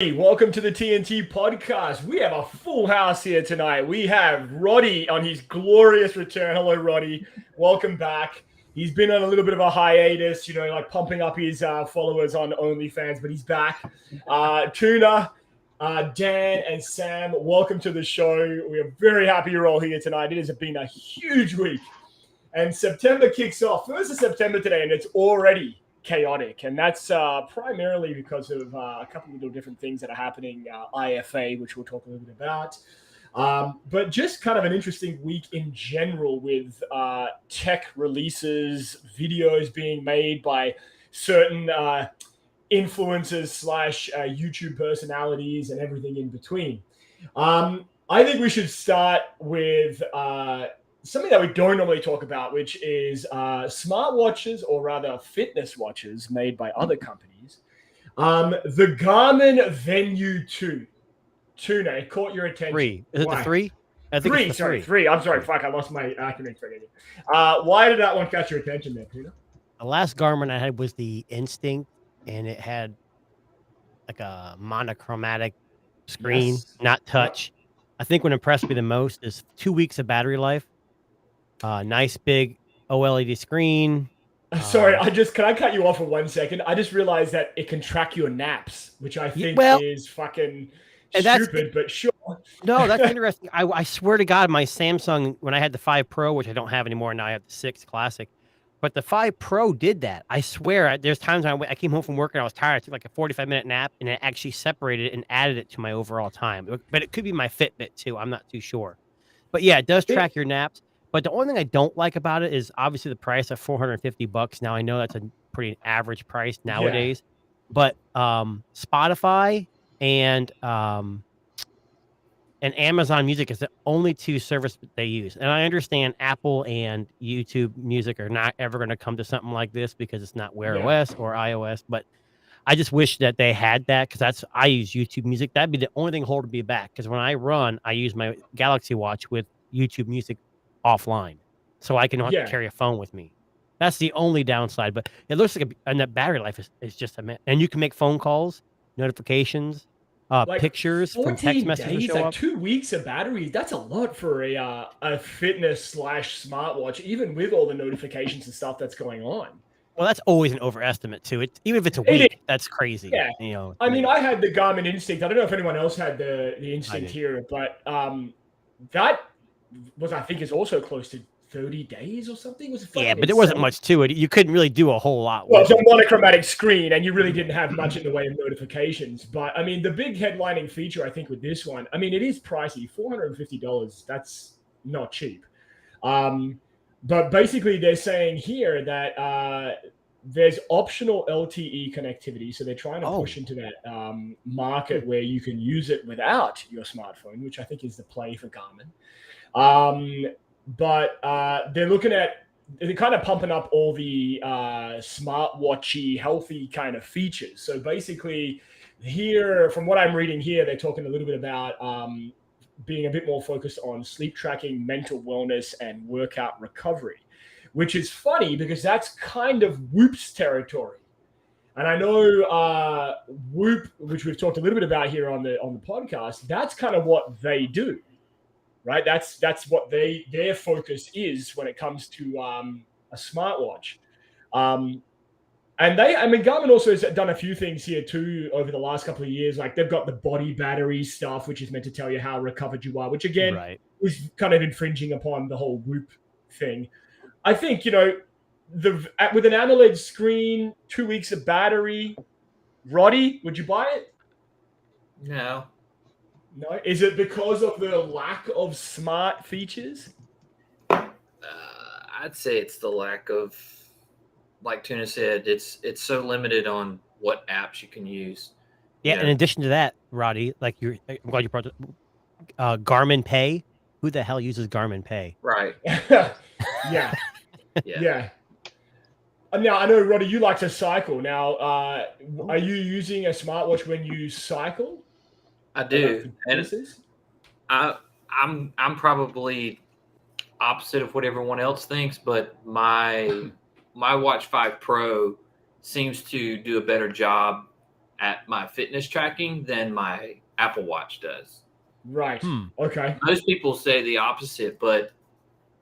Welcome to the TNT Podcast. We have a full house here tonight. We have Roddy on his glorious return. Hello, Roddy. Welcome back. He's been on a little bit of a hiatus, like pumping up his followers on OnlyFans, but he's back. Tuna, Dan, and Sam, welcome to the show. We are very happy you're all here tonight. It has been a huge week. And September kicks off. 1st of September today, and it's already chaotic, and that's primarily because of a couple of little different things that are happening, IFA, which we'll talk a little bit about, but just kind of an interesting week in general with tech releases, videos being made by certain influencers / YouTube personalities and everything in between. I think we should start with something that we don't normally talk about, which is smartwatches, or rather fitness watches made by other companies. The Garmin Venue 2. Tuna, it caught your attention. 3. Is it the 3? I think it's the 3. I'm sorry. Fuck, I lost my acronym for it. Why did that one catch your attention there, Tuna? The last Garmin I had was the Instinct, and it had like a monochromatic screen, not touch. I think what impressed me the most is 2 weeks of battery life. Nice big OLED screen. Sorry, can I cut you off for 1 second? I just realized that it can track your naps, which I think is fucking stupid, but sure. No, that's interesting. I swear to God, my Samsung, when I had the 5 Pro, which I don't have anymore, now I have the 6 Classic, but the 5 Pro did that. I swear, there's times I came home from work and I was tired. I took like a 45-minute nap, and it actually separated it and added it to my overall time. But it could be my Fitbit too. I'm not too sure. But yeah, it does track your naps. But the only thing I don't like about it is obviously the price of $450. Now I know that's a pretty average price nowadays, but Spotify and Amazon Music is the only 2 services they use. And I understand Apple and YouTube Music are not ever going to come to something like this because it's not Wear OS or iOS. But I just wish that they had that, because I use YouTube Music. That'd be the only thing holding me back, because when I run, I use my Galaxy Watch with YouTube Music offline, so I can not have to carry a phone with me. That's the only downside. But it looks like and the battery life is just and you can make phone calls, notifications, pictures from text messages. Days, like 2 weeks of battery. That's a lot for a fitness / smartwatch, even with all the notifications and stuff that's going on. Well, that's always an overestimate too. Even if it's a week, that's crazy. Yeah. I mean, I had the Garmin Instinct. I don't know if anyone else had the Instinct here, but that was, I think, is also close to 30 days or something. But there wasn't much to it. You couldn't really do a whole lot. Well, it's a monochromatic screen, and you really didn't have much in the way of notifications. But I mean, the big headlining feature, I think, with this one, I mean, it is pricey, $450. That's not cheap. But basically, they're saying here that there's optional LTE connectivity. So they're trying to push into that market where you can use it without your smartphone, which I think is the play for Garmin. But they're kind of pumping up all the smartwatchy, healthy kind of features. So basically here, from what I'm reading here, they're talking a little bit about being a bit more focused on sleep tracking, mental wellness, and workout recovery, which is funny because that's kind of Whoop's territory. And I know Whoop, which we've talked a little bit about here on the podcast, that's kind of what they do. Right, that's what their focus is when it comes to a smartwatch, and Garmin also has done a few things here too over the last couple of years. Like they've got the body battery stuff, which is meant to tell you how recovered you are, which again is kind of infringing upon the whole Whoop thing. I think with an AMOLED screen, 2 weeks of battery, Roddy, would you buy it? No. No, is it because of the lack of smart features? I'd say it's the lack of, like Tuna said, it's so limited on what apps you can use. Yeah, in addition to that, Roddy, I'm glad you brought Garmin Pay. Who the hell uses Garmin Pay? Right. Yeah. Now, I know, Roddy, you like to cycle. Now, are you using a smartwatch when you cycle? I do. And I'm probably opposite of what everyone else thinks, but my Watch 5 Pro seems to do a better job at my fitness tracking than my Apple Watch does. Right. Okay. Most people say the opposite, but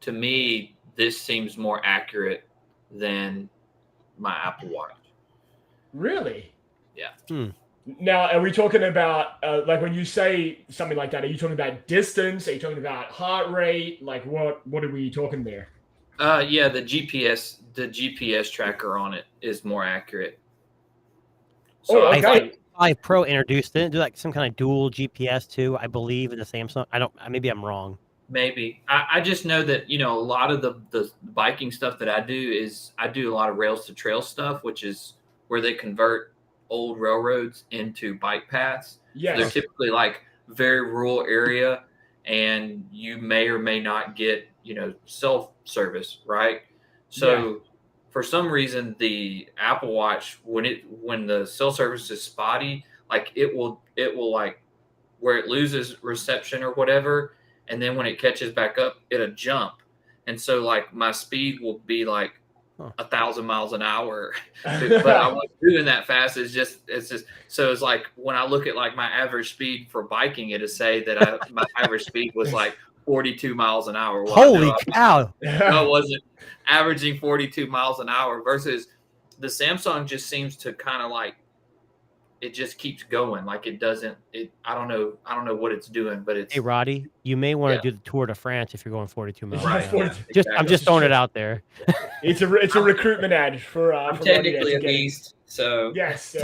to me, this seems more accurate than my Apple Watch. Really? Yeah. Now, are we talking about like when you say something like that? Are you talking about distance? Are you talking about heart rate? Like what are we talking there? Yeah, the GPS tracker on it is more accurate. So okay. 5 Pro introduced it. Do like some kind of dual GPS too, I believe, in the Samsung. Maybe I'm wrong. Maybe. I just know that, a lot of the biking stuff that I do a lot of rails to trail stuff, which is where they convert old railroads into bike paths. Yes. They're typically like very rural area, and you may or may not get, cell service, right? So for some reason, the Apple Watch, when the cell service is spotty, like it will like where it loses reception or whatever, and then when it catches back up, it'll jump, and so like my speed will be like 1,000 miles an hour, but I wasn't doing that fast. It's just so it's like when I look at like my average speed for biking, it'll say that my average speed was like 42 miles an hour. Well, Holy cow! I wasn't averaging 42 miles an hour versus the Samsung just seems to kind of like it just keeps going. Like it doesn't. I don't know what it's doing, but it's. Hey Roddy, you may want to do the Tour de France if you're going 42 miles. Right. I'm just throwing it out there. It's a recruitment ad for. I'm technically a beast, so yes.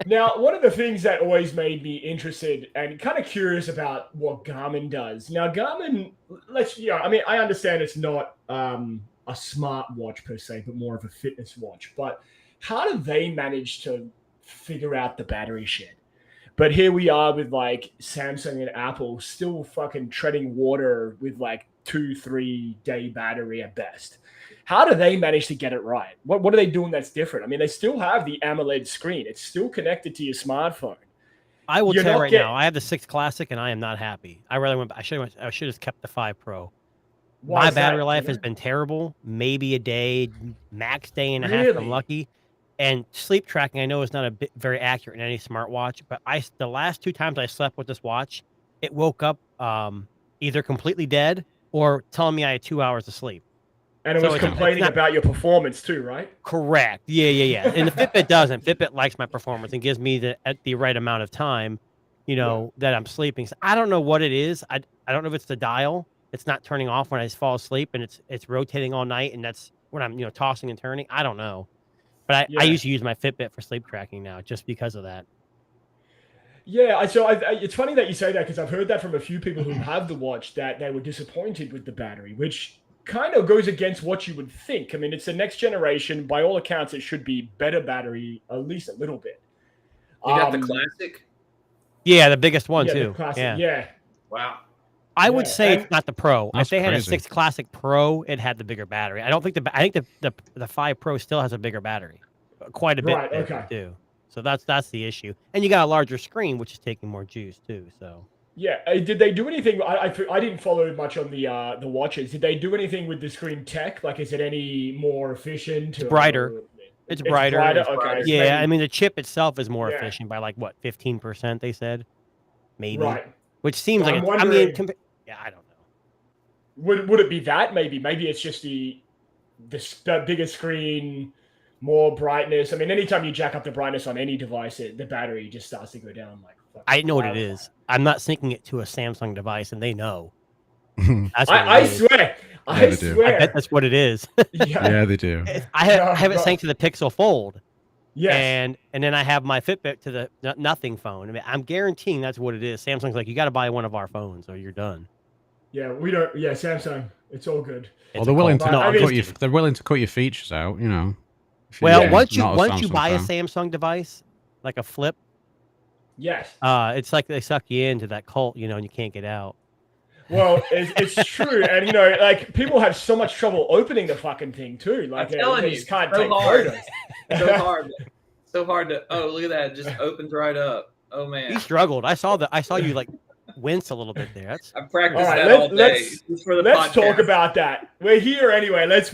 Now, one of the things that always made me interested and kind of curious about what Garmin does. Now, Garmin, I understand it's not a smart watch per se, but more of a fitness watch. But how do they manage to figure out the battery shit? But here we are with like Samsung and Apple still fucking treading water with like 2-3 day battery at best. How do they manage to get it right? What are they doing that's different? I mean, they still have the AMOLED screen. It's still connected to your smartphone. I will tell you right now, I have the 6 Classic and I am not happy. I should have kept the 5 Pro. My battery life has been terrible. Maybe a day, max day and a half if I'm lucky. And sleep tracking, I know, is not very accurate in any smartwatch, but the last 2 times I slept with this watch, it woke up either completely dead or telling me I had 2 hours of sleep. And it was complaining about your performance too, right? Correct. Yeah. And the Fitbit doesn't. Fitbit likes my performance and gives me at the right amount of time, that I'm sleeping. So I don't know what it is. I don't know if it's the dial. It's not turning off when I fall asleep, and it's rotating all night, and that's when I'm tossing and turning. I don't know. But I used to use my Fitbit for sleep tracking now just because of that. Yeah, so it's funny that you say that because I've heard that from a few people who have the watch that they were disappointed with the battery, which kind of goes against what you would think. I mean, it's the next generation. By all accounts, it should be better battery, at least a little bit. You got the Classic? Yeah, the biggest one too. The Classic, yeah. Wow. I would say it's not the Pro. That's if they had crazy. a 6 Classic Pro, it had the bigger battery. I think the 5 Pro still has a bigger battery, quite a bit. Right. Okay. Too. So that's the issue, and you got a larger screen, which is taking more juice too. So. Yeah. Did they do anything? I didn't follow much on the watches. Did they do anything with the screen tech? Like, is it any more efficient? It's brighter. It's brighter. Okay. Yeah, I mean the chip itself is more efficient by like what 15%? They said, maybe. Right. Which seems like I don't know. Would it be that? Maybe it's just the bigger screen, more brightness. I mean, anytime you jack up the brightness on any device, the battery just starts to go down. Like I know what it is. I'm not syncing it to a Samsung device, and they know. I swear. I bet that's what it is. Yeah, they do. I have it synced to the Pixel Fold. Yes. And then I have my Fitbit to the Nothing phone. I mean, I'm guaranteeing that's what it is. Samsung's like, you got to buy one of our phones or you're done. Yeah, we don't. Yeah, Samsung. It's all good. Well, they're willing to. They're willing to cut your features out. Well, once you buy a Samsung device, like a Flip. Yes. It's like they suck you into that cult, and you can't get out. Well, it's true, and like people have so much trouble opening the fucking thing too. Like I'm telling they you, just can't so take hard. photos. So hard to. Oh, look at that! It just opens right up. Oh man, you struggled. I saw you like wince a little bit there. I practiced all day. Let's talk about that. We're here anyway. Let's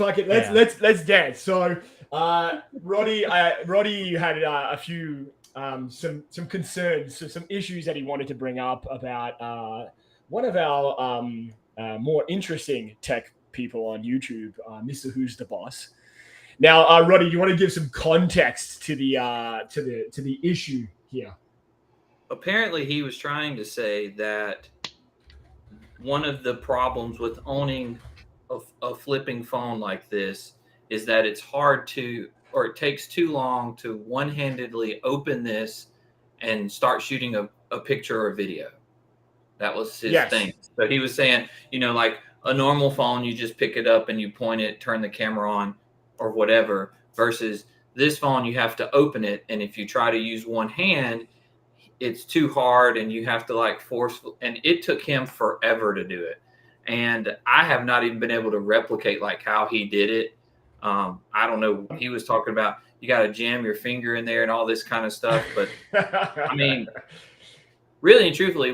dance. So Roddy had a few some concerns, some issues that he wanted to bring up about one of our more interesting tech people on YouTube, Mr. Who's the Boss. Now, Roddy, you want to give some context to the issue here? Apparently, he was trying to say that one of the problems with owning a flipping phone like this is that it's hard to, or it takes too long to one-handedly open this and start shooting a picture or video. That was his thing. So he was saying, like a normal phone, you just pick it up and you point it, turn the camera on or whatever, versus this phone, you have to open it. And if you try to use one hand, it's too hard and you have to like force, and it took him forever to do it. And I have not even been able to replicate like how he did it. I don't know. He was talking about you got to jam your finger in there and all this kind of stuff. But I mean, really and truthfully,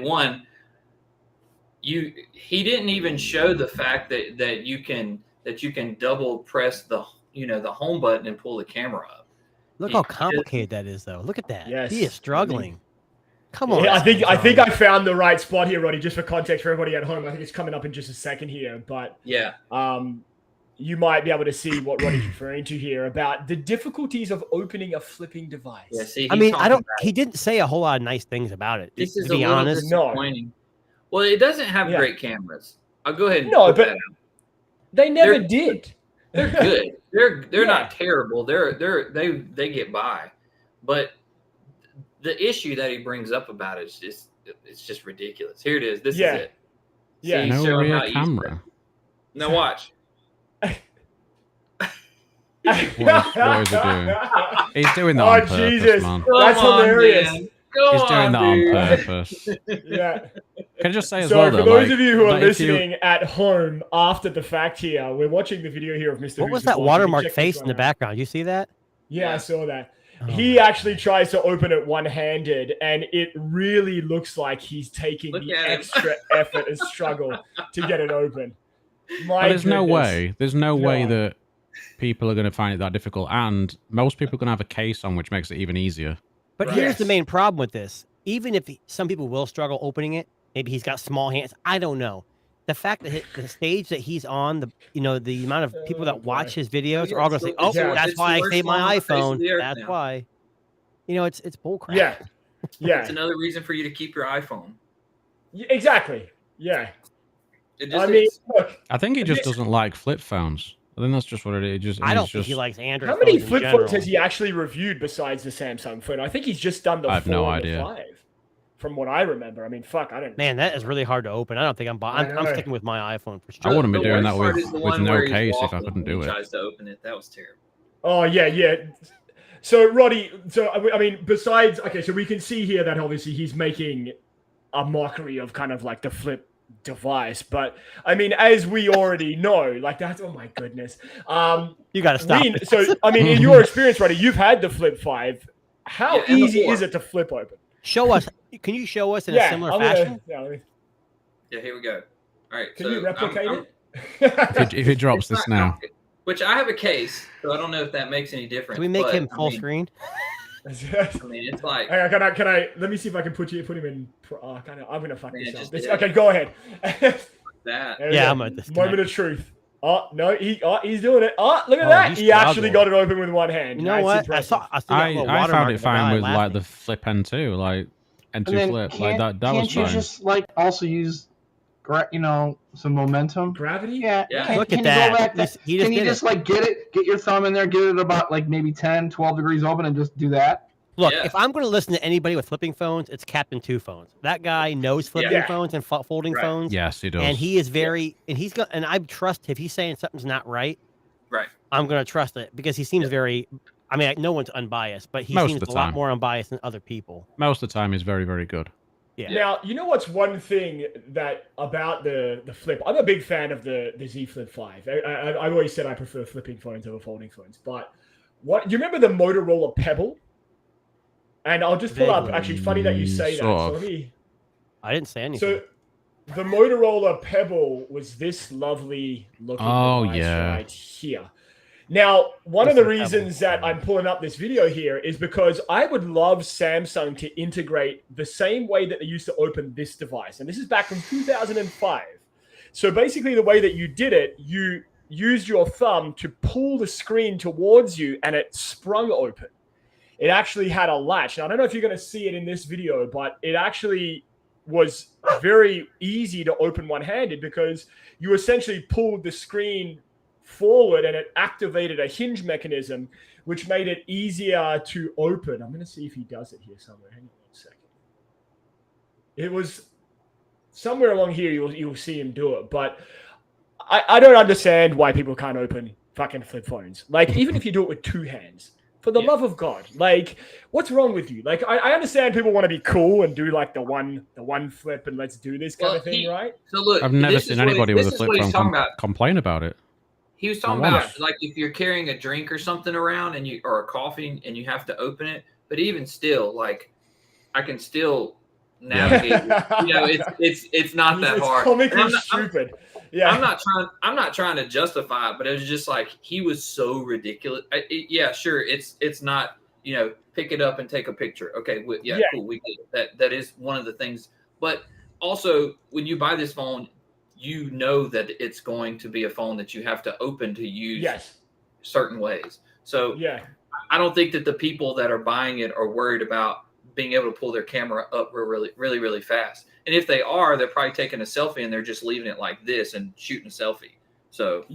he didn't even show the fact that you can double press the home button and pull the camera up. Look how complicated that is, though. Look at that. Yes. He is struggling. Come on. Yeah, I think I found the right spot here, Roddy. Just for context for everybody at home, I think it's coming up in just a second here. But yeah, you might be able to see what Roddy's referring to here about the difficulties of opening a flipping device. Yeah, see, he didn't say a whole lot of nice things about it. This is to be honest. Disappointing. Well, it doesn't have great cameras. I'll go ahead and put that out. They never did. They're good. They're not terrible. They get by, but the issue that he brings up about it is just ridiculous. Here it is. This is it. Yeah. See, no rear camera. Now watch. What is he doing? He's doing that on purpose, Jesus. man. That's hilarious. He's doing that on purpose. Yeah. Can I just say as so well, for though, those of you who are that if listening at home after the fact here, we're watching the video here of Mr. What was that watermark face in the background? You see that? Yeah, I saw that. He actually tries to open it one-handed, and it really looks like he's taking the extra effort and struggle to get it open. There's no way that people are going to find it that difficult, and most people are going to have a case on, which makes it even easier. But here's the main problem with this. Even if some people will struggle opening it, maybe he's got small hands. I don't know. The fact that the stage that he's on, the amount of people that watch his videos are all going to say, "Oh, that's why I saved my iPhone." That's why. It's bullcrap. Yeah. It's another reason for you to keep your iPhone. Yeah, exactly. Yeah. Look, I think he just doesn't like flip phones. I think that's just what it is. I don't think he likes Android. How many flip phones has he actually reviewed besides the Samsung phone? I think he's just done the 4 and the 5. From what I remember, I mean, fuck, I don't. Man, that is really hard to open. I don't think I'm sticking with my iPhone for sure. I wouldn't be doing that with no case if I couldn't do it. Tries to open it. That was terrible. Oh yeah. So Roddy, I mean, besides, so we can see here that obviously he's making a mockery of kind of like the flip device, but I mean, as we already know, like that's, oh my goodness, you got to stop. So I mean, in your experience, Roddy, you've had the Flip 5. How easy is it to flip open? Show us. Can you show us in a similar fashion? Yeah, here we go. All right. Can you replicate it? If it drops this now. Which I have a case, so I don't know if that makes any difference. Can we make him full screen? I mean, it's like. Can I? Let me see if I can put him in. I'm gonna fuck this up. Okay, go ahead. I'm at this moment of truth. Oh no, he's doing it. Oh, look at that! He actually got it open with one hand. You know what? I found it fine with like the flip N2, like N2 flip, like that. That was fine. Can't you just like also use, some momentum? Gravity? Yeah. Look at that. Can you just like get your thumb in there, get it about like maybe 10, 12 degrees open, and just do that? Look, if I'm going to listen to anybody with flipping phones, it's Captain Two Phones. That guy knows flipping phones and folding phones. Yes, he does. And he is and I trust if he's saying something's not right. Right. I'm going to trust it because he seems very. I mean, no one's unbiased, but he seems a lot more unbiased than other people. Most of the time, he's very, very good. Yeah. Now, you know what's one thing that about the flip? I'm a big fan of the Z Flip 5. I've always said I prefer flipping phones over folding phones. But do you remember the Motorola Pebble? And I'll just pull up. Actually, funny that you say that. So I didn't say anything. So the Motorola Pebble was this lovely looking device right here. Now, one of That's the a pebble. reasons that I'm pulling up this video here is because I would love Samsung to integrate the same way that they used to open this device. And this is back from 2005. So basically the way that you did it, you used your thumb to pull the screen towards you and it sprung open. It actually had a latch. Now, I don't know if you're going to see it in this video, but it actually was very easy to open one-handed because you essentially pulled the screen forward and it activated a hinge mechanism, which made it easier to open. I'm going to see if he does it here somewhere. Hang on 1 second. It was somewhere along here. You'll see him do it, but I don't understand why people can't open fucking flip phones. Like, even if you do it with two hands, for the love of God, like, what's wrong with you? Like, I understand people want to be cool and do like the one flip and let's do this kind of thing, right? So look, I've never seen anybody with a flip phone complain about it. He was talking about like if you're carrying a drink or something around and or a coffee and you have to open it, but even still, like, I can still navigate. You know, it's not that hard. Comically stupid. Yeah, I'm not trying to justify it, but it was just like he was so ridiculous. Yeah, sure, it's not, you know, pick it up and take a picture. Okay, cool, we get it. That is one of the things. But also, when you buy this phone, you know that it's going to be a phone that you have to open to use certain ways. So I don't think that the people that are buying it are worried about being able to pull their camera up really fast. And if they are, they're probably taking a selfie and they're just leaving it like this and shooting a selfie. So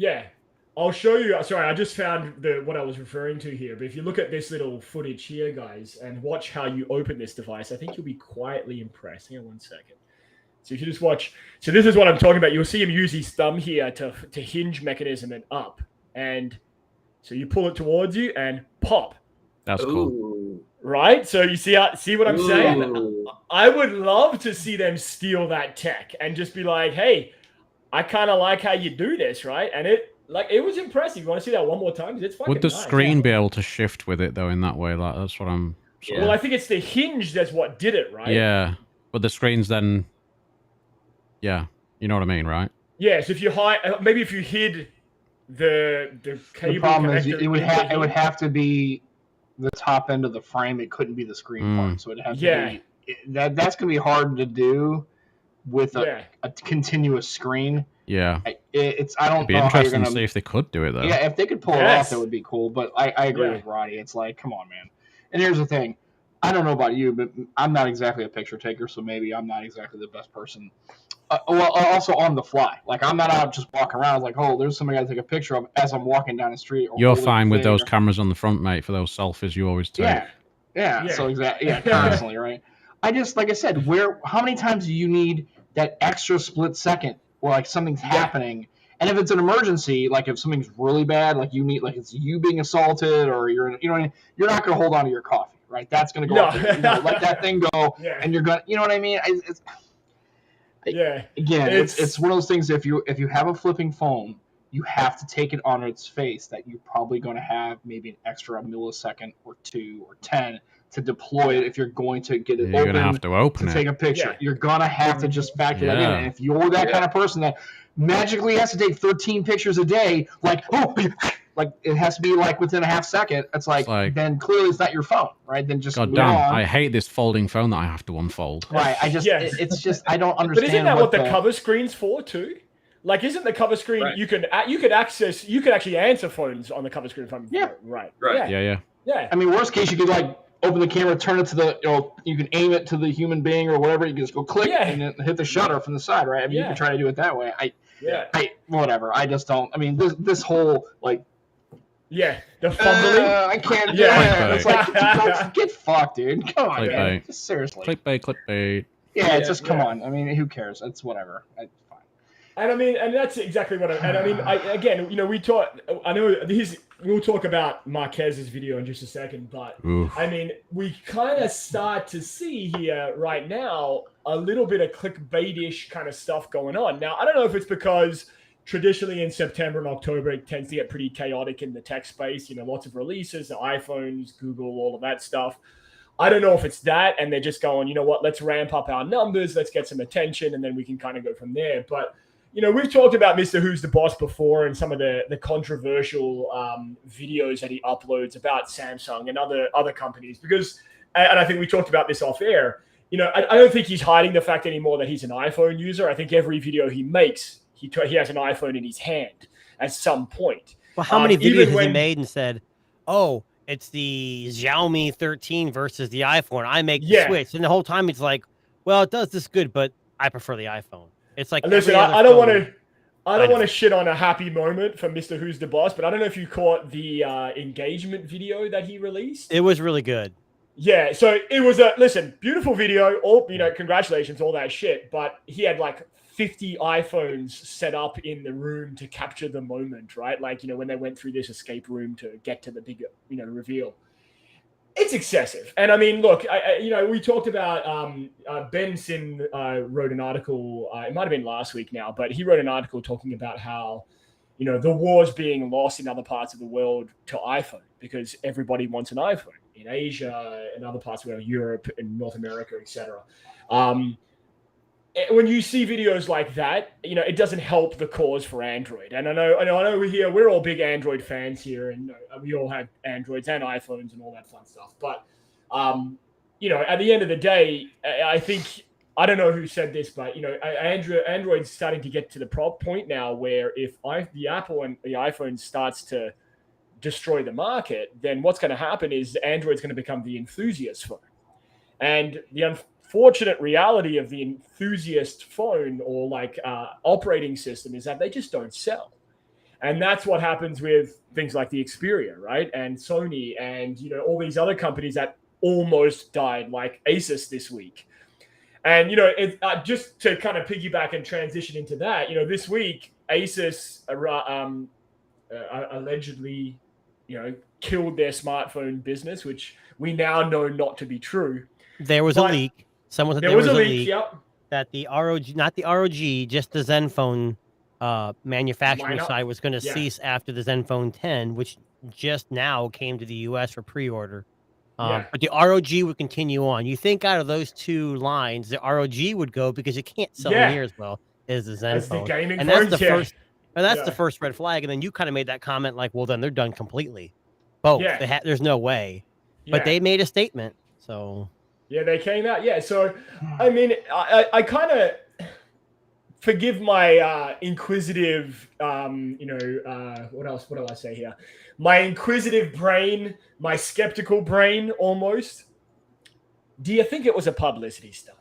I'll show you. Sorry, I just found what I was referring to here. But if you look at this little footage here, guys, and watch how you open this device, I think you'll be quietly impressed. Hang on 1 second. So if you just watch, so this is what I'm talking about. You'll see him use his thumb here to hinge mechanism and up. And so you pull it towards you and pop. That's cool. Right? So you see what I'm saying? I would love to see them steal that tech and just be like, hey, I kind of like how you do this, right? And it was impressive. You want to see that one more time? It's fucking Would the nice. screen be able to shift with it, though, in that way? Like, that's what I'm... Well, I think it's the hinge that's what did it, right? Yeah. But the screen's then... Yeah. You know what I mean, right? Yeah, so if you maybe if you hid the cable... The problem is it would have to be the top end of the frame. It couldn't be the screen part. So it'd have to be... That's going to be hard to do with a continuous screen. Yeah. I don't know. It'd be interesting to see if they could do it, though. Yeah, if they could pull it off, that would be cool. But I agree with Roddy. It's like, come on, man. And here's the thing. I don't know about you, but I'm not exactly a picture taker, so maybe I'm not exactly the best person. Well, also on the fly. Like, I'm not out just walking around like, oh, there's somebody I take a picture of as I'm walking down the street. You're fine with those cameras on the front, mate, for those selfies you always take. Yeah. So exactly. Yeah, constantly, right? I just, like I said, how many times do you need that extra split second where, like, something's happening? And if it's an emergency, like if something's really bad, like you need, like it's you being assaulted or you're, you know what I mean? You're not going to hold on to your coffee, right? That's going to go up, let that thing go, and you're going to, you know what I mean? It's one of those things. If you have a flipping phone, you have to take it on its face that you're probably going to have maybe an extra millisecond or 2 or 10 to deploy it if you're going to get it open. You're going to have to open to take a picture. You're going to have to just factor that in. And if you're that kind of person that magically has to take 13 pictures a day, like it has to be like within a half second, it's like then clearly it's not your phone, right? Then just God damn, I hate this folding phone that I have to unfold. Right. It's just I don't understand. But isn't that what the cover screen's for too? Like, isn't the cover screen you could actually answer phones on the cover screen? Right. Yeah. I mean, worst case, you could like open the camera, turn it to you can aim it to the human being or whatever. You can just go click and then hit the shutter from the side, right? I mean, you can try to do it that way. Whatever. I just don't. I mean, this whole like. Yeah, the fumbling. I can't do it. It's like, get fucked, dude. Come on, man. Just seriously. Clickbait. Yeah, just come on. I mean, who cares? It's whatever. It's fine. And I mean, and that's exactly what we talk. I know we'll talk about Marquez's video in just a second, but I mean, we kind of start to see here right now a little bit of clickbaitish kind of stuff going on. Now, I don't know if it's because traditionally in September and October, it tends to get pretty chaotic in the tech space. You know, lots of releases, the iPhones, Google, all of that stuff. I don't know if it's that, and they're just going, you know what, let's ramp up our numbers, let's get some attention, and then we can kind of go from there. But we've talked about Mr. Who's the Boss before and some of the controversial videos that he uploads about Samsung and other companies because, and I think we talked about this off air, I don't think he's hiding the fact anymore that he's an iPhone user. I think every video he makes, he has an iPhone in his hand at some point. Well, how many videos has he made and said, oh, it's the Xiaomi 13 versus the iPhone. I make the switch. And the whole time it's like, well, it does this good, but I prefer the iPhone. It's like, listen, I don't want to shit on a happy moment for Mr. Who's the Boss, but I don't know if you caught the engagement video that he released. It was really good. Yeah, so it was beautiful video. All congratulations, all that shit. But he had like 50 iPhones set up in the room to capture the moment, right? Like when they went through this escape room to get to the bigger reveal. It's excessive. And I mean, look, we talked about Ben Sim wrote an article. It might have been last week now, but he wrote an article talking about how the war's being lost in other parts of the world to iPhone because everybody wants an iPhone in Asia and other parts of Europe and North America, etc. When you see videos like that, it doesn't help the cause for Android. And I know we're all big Android fans here, and we all have Androids and iPhones and all that fun stuff. But at the end of the day, I think I don't know who said this, but Android's starting to get to the point now where if the Apple and the iPhone starts to destroy the market, then what's going to happen is Android's going to become the enthusiast phone, and the unfortunate reality of the enthusiast phone or operating system is that they just don't sell. And that's what happens with things like the Xperia, right? And Sony and, all these other companies that almost died, like Asus this week. And, just to kind of piggyback and transition into that, this week, Asus allegedly, killed their smartphone business, which we now know not to be true. There was a leak. Someone said there was a leak yep. that the ROG, not the ROG, just the Zenfone manufacturing side was going to cease after the Zenfone 10, which just now came to the U.S. for pre-order. But the ROG would continue on. You think out of those two lines, the ROG would go because it can't sell near as well as the Zenfone. That's the gaming and phone, that's the first. And that's the first red flag. And then you kind of made that comment like, well, then they're done completely. Both. There's no way. But they made a statement. So. Yeah, they came out. Yeah. So, I mean, I kind of forgive my inquisitive, what else? What do I say here? My inquisitive brain, my skeptical brain almost. Do you think it was a publicity stunt?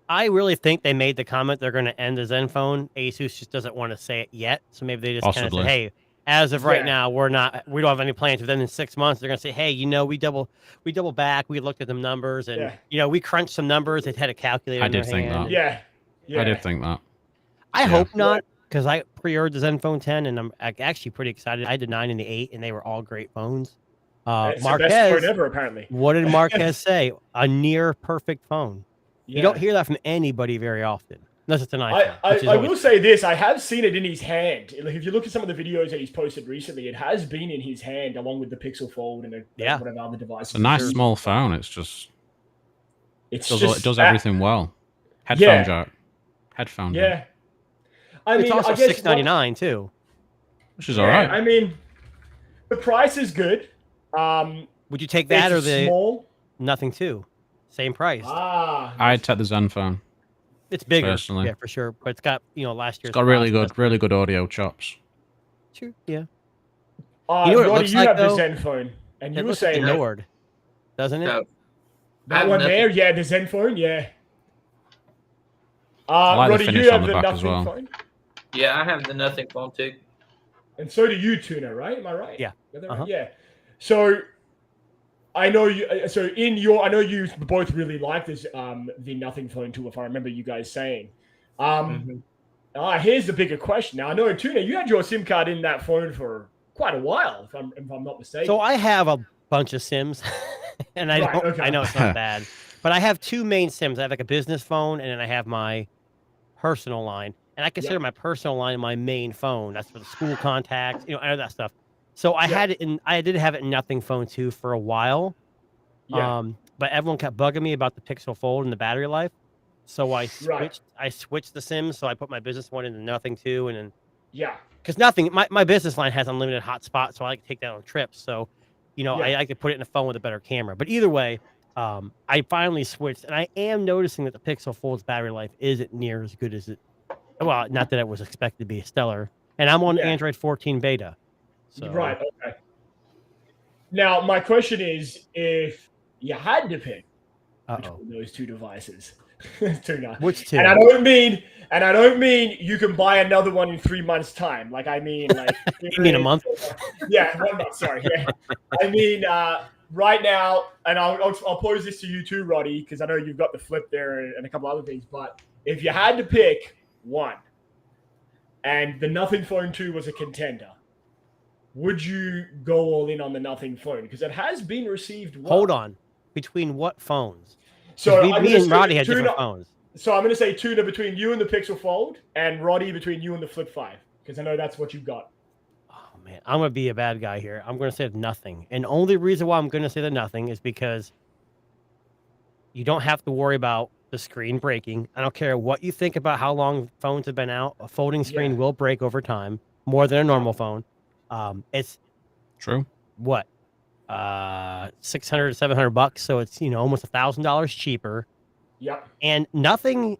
I really think they made the comment they're going to end the Zenfone. Asus just doesn't want to say it yet. So maybe they just kind of say, hey, as of right now, we don't have any plans. But then in 6 months, they're going to say, hey, we double back. We looked at the numbers and, we crunched some numbers. They had a calculator in their hand. Yeah. I did think that. I hope not, because I pre-ordered the Zenfone 10 and I'm actually pretty excited. I did 9 and the 8 and they were all great phones. It's Marquez, the best phone ever, apparently. What did Marquez say? A near perfect phone. Yeah. You don't hear that from anybody very often, unless it's an iPhone. I will say this. I have seen it in his hand. If you look at some of the videos that he's posted recently, it has been in his hand along with the Pixel Fold and whatever other devices. It's a nice small phone. It does everything well. Headphone jack. Headphone jack. I mean, it's also $699 too. Which is all right. I mean, the price is good. Would you take that or the small? Nothing 2? Same price. I'd take the Zenfone. It's bigger, personally. Yeah, for sure. But it's got last year's. It's got really good audio chops. True. Yeah. Roddy, you have the Zenfone, and you were saying Nord, doesn't it? No. That one there, the Zenfone, Roddy, you have the Nothing phone. Yeah, I have the Nothing phone too. And so do you, Tuna, right? Am I right? Yeah. Right? Yeah. So I know you. So I know you both really like this, the Nothing phone too. If I remember you guys saying, here's the bigger question. Now I know, Tuna, you had your SIM card in that phone for quite a while, if I'm not mistaken. So I have a bunch of SIMs, and I know it's not bad, but I have 2 main SIMs. I have like a business phone, and then I have my personal line, and I consider my personal line my main phone. That's for the school contacts, I know that stuff. So I did have it in Nothing phone too for a while. But everyone kept bugging me about the Pixel Fold and the battery life. So I switched the SIMs. So I put my business one into nothing too, and then Yeah. because nothing, my business line has unlimited hotspot, so I like to take that on trips. So, I like to put it in a phone with a better camera. But either way, I finally switched, and I am noticing that the Pixel Fold's battery life isn't near as good as it. Well, not that it was expected to be stellar. And I'm on Android 14 beta. So. Right. Okay. Now, my question is, if you had to pick between those two devices, Tuna. Which two? And I don't mean you can buy another one in 3 months' time. Like I mean, like you mean a month? Yeah, 1 month. Sorry. Yeah. I mean, right now, and I'll pose this to you too, Roddy, because I know you've got the Flip there and a couple other things. But if you had to pick one, and the Nothing Phone 2 was a contender, would you go all in on the Nothing Phone? Because it has been received well. Hold on. Between what phones? So me and Roddy had different phones. So I'm going to say Tuna between you and the Pixel Fold, and Roddy between you and the Flip 5, because I know that's what you've got. Oh, man. I'm going to be a bad guy here. I'm going to say nothing. And only reason why I'm going to say the nothing is because you don't have to worry about the screen breaking. I don't care what you think about how long phones have been out. A folding screen will break over time more than a normal phone. It's true. What? $600 to $700, so it's almost $1,000 cheaper. Yep. And nothing.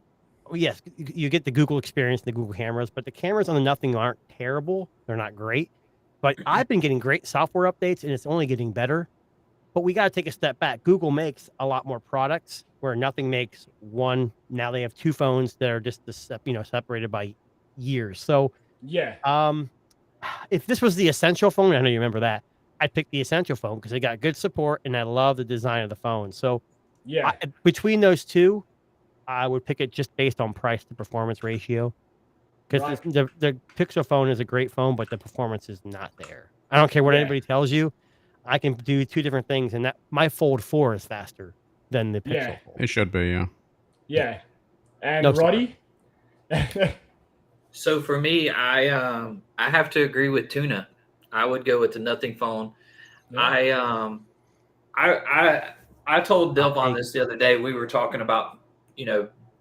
Yes, you get the Google experience, the Google cameras, but the cameras on the Nothing aren't terrible. They're not great, but I've been getting great software updates, and it's only getting better. But we got to take a step back. Google makes a lot more products, where Nothing makes one. Now they have two phones that are just separated by years. So if this was the Essential phone, I know you remember that, I'd pick the Essential phone because they got good support, and I love the design of the phone. So between those two, I would pick it just based on price to performance ratio. Because the Pixel phone is a great phone, but the performance is not there. I don't care what anybody tells you. I can do two different things, and that my Fold 4 is faster than the Pixel Fold. It should be, yeah. Yeah. And Roddy? So for me, I have to agree with Tuna. I would go with the Nothing Phone. Yeah. I told Delvon this the other day. We were talking about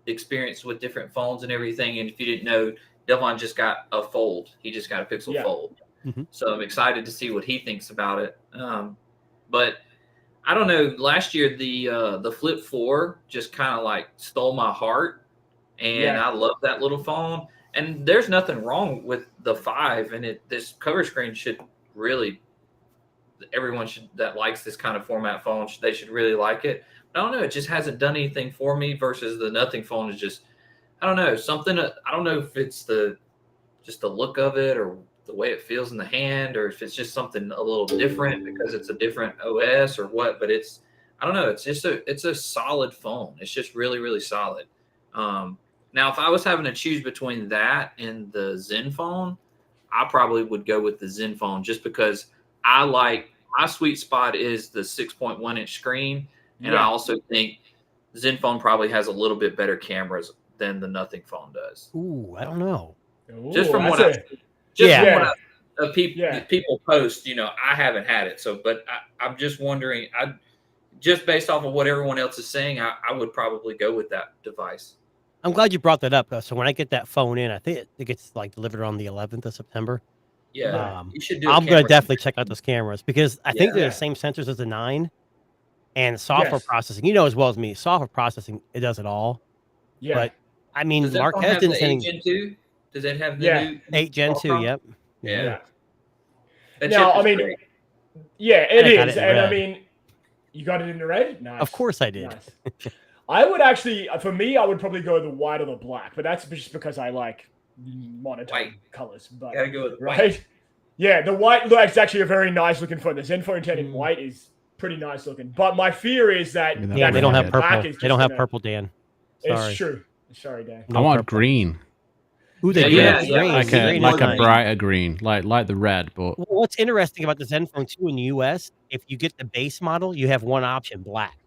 experience with different phones and everything. And if you didn't know, Delvon just got a Fold. He just got a Pixel Fold. Mm-hmm. So I'm excited to see what he thinks about it. But I don't know. Last year the Flip 4 just kind of like stole my heart, and I love that little phone. And there's nothing wrong with the 5, and this cover screen should really, everyone that likes this kind of format phone, they should really like it. But I don't know, it just hasn't done anything for me versus the Nothing Phone is just, I don't know, something. I don't know if it's just the look of it or the way it feels in the hand, or if it's just something a little different because it's a different OS or what. But I don't know, it's a solid phone. It's just really, really solid. Now, if I was having to choose between that and the Zen phone, I probably would go with the Zen phone just because my sweet spot is the 6.1 inch screen. And I also think Zen phone probably has a little bit better cameras than the Nothing Phone does. Ooh, I don't know. Just from what people post, I haven't had it. So, but I'm just wondering, just based off of what everyone else is saying, I would probably go with that device. I'm glad you brought that up. So when I get that phone in, I think it gets delivered on the 11th of September. Yeah, you should do. I'm going to definitely check out those cameras because I think they're the same sensors as the 9, and software processing. As well as me, software processing it does it all. Yeah, but I mean, Marquez didn't send. Gen 2? Does it have the new 8 Gen 2? Yep. Yeah. No, I mean, great. It is, and I mean, you got it in the red. Nice. Of course, I did. Nice. I would actually, for me, I would probably go the white or the black, but that's just because I like monotone colors. But gotta go with white. Right? Yeah, the white looks actually a very nice looking phone. The Zenfone 10 in white is pretty nice looking. But my fear is that they don't have purple. They don't have purple, Dan. Sorry. It's true. Sorry, Dan. I want green. Ooh, they green. Like a brighter green, like the red. But what's interesting about the Zenfone 2 in the US, if you get the base model, you have one option, black.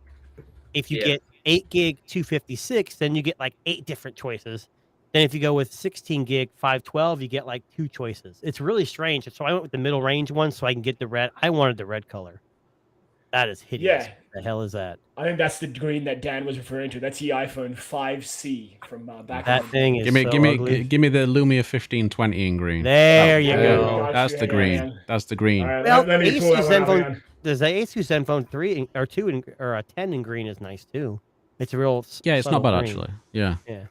If you get 8 gig 256, then you get like 8 different choices. Then if you go with 16 gig 512, you get like 2 choices. It's really strange. So I went with the middle range one so I can get the red. I wanted the red color. That is hideous. Yeah. What the hell is that? I think that's the green that Dan was referring to. That's the iPhone 5C from back. That thing is Give me, so give me, ugly. give me the Lumia 1520 in green. There you There go. we go. That's the green. That's the green. All right, Well, let me pull that Asus one out, Zenfone, man. there's the Asus Zenfone 3 or 2 or a 10 in green is nice too. It's a real Yeah, it's subtle not bad green. actually. Yeah. Yeah,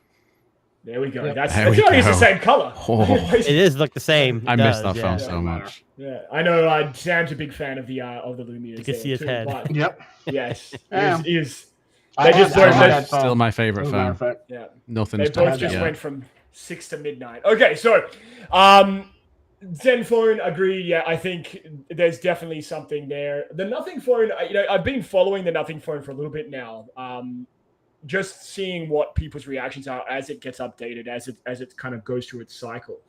There we go. Yep. That's There we it's the go. same color. Oh. it is look the same. I It miss does, that phone yeah. so much. Yeah, I know. Sam's a big fan of the Lumia. You can see his head. Yep. Yes, Yeah. he is. I They just had learned that that- phone, Still my favorite as a matter phone. of fact. Yeah, Nothing's they both touched just yet. went from 6 to midnight. Okay, so Zenfone, agreed. Yeah, I think there's definitely something there. The Nothing phone, I've been following the Nothing phone for a little bit now. Just seeing what people's reactions are as it gets updated, as it kind of goes through its cycle.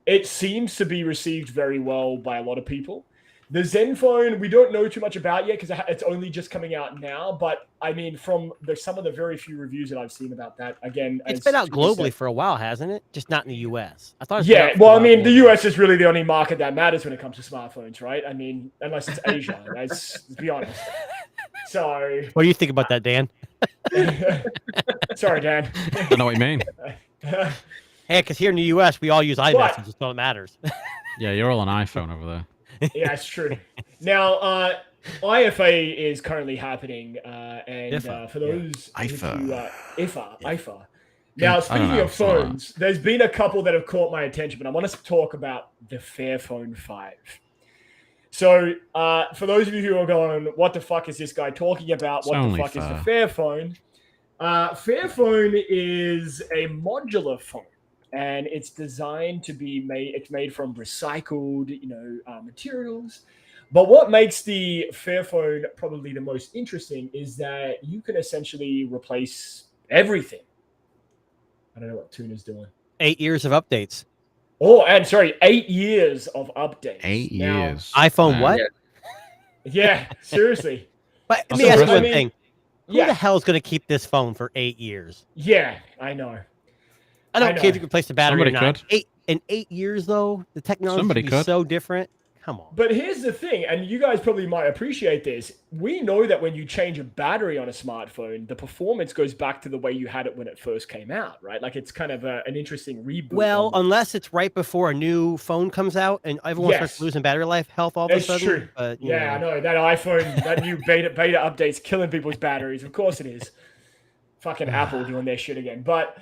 It seems to be received very well by a lot of people. The Zenfone, we don't know too much about yet because it's only just coming out now. But I mean, from some of the very few reviews that I've seen about that, again, It's as been out Tony globally said- for a while, hasn't it? Just not in the US. I thought. It's been Yeah, out for a well, I while mean, the globally. US is really the only market that matters when it comes to smartphones, right? I mean, unless it's Asia, let's be honest. So, What do you think about that, Dan? sorry, Dan. I know what you mean. Hey, because here in the US, we all use iMessage. What? That's all that matters. Yeah, you're all on iPhone over there. Yeah, it's true. Now, IFA is currently happening, and IFA, for those IFA. Now, I don't speaking know, of phones, there's been a couple that have caught my attention, but I want to talk about the Fairphone 5. So, for those of you who are going, what the fuck is this guy talking about? What the only fuck is the Fairphone? Fairphone is a modular phone, and it's designed to be made. It's made from recycled, materials. But what makes the Fairphone probably the most interesting is that you can essentially replace everything. I don't know what Tuna's doing. 8 years of updates. Oh, and sorry, 8 years of updates. 8 Now- years. iPhone Man. what? Yeah. Yeah, seriously. But let That's me ask you impressive. one thing. Who the Yeah, hell is going to keep this phone for 8 years? yeah, I know. I don't I care know. if you can replace the battery Somebody or not. could. In 8 years, though, the technology Somebody is could. so different. Come on. But here's the thing, and you guys probably might appreciate this. We know that when you change a battery on a smartphone, the performance goes back to the way you had it when it first came out, right? Like it's kind of an interesting reboot. Well, on- unless it's right before a new phone comes out and everyone starts Yes. losing battery life health all of a It's sudden. true. But, you Yeah, I know. know that iPhone, that new beta update's killing people's batteries. Of course it is. Fucking Apple doing their shit again. But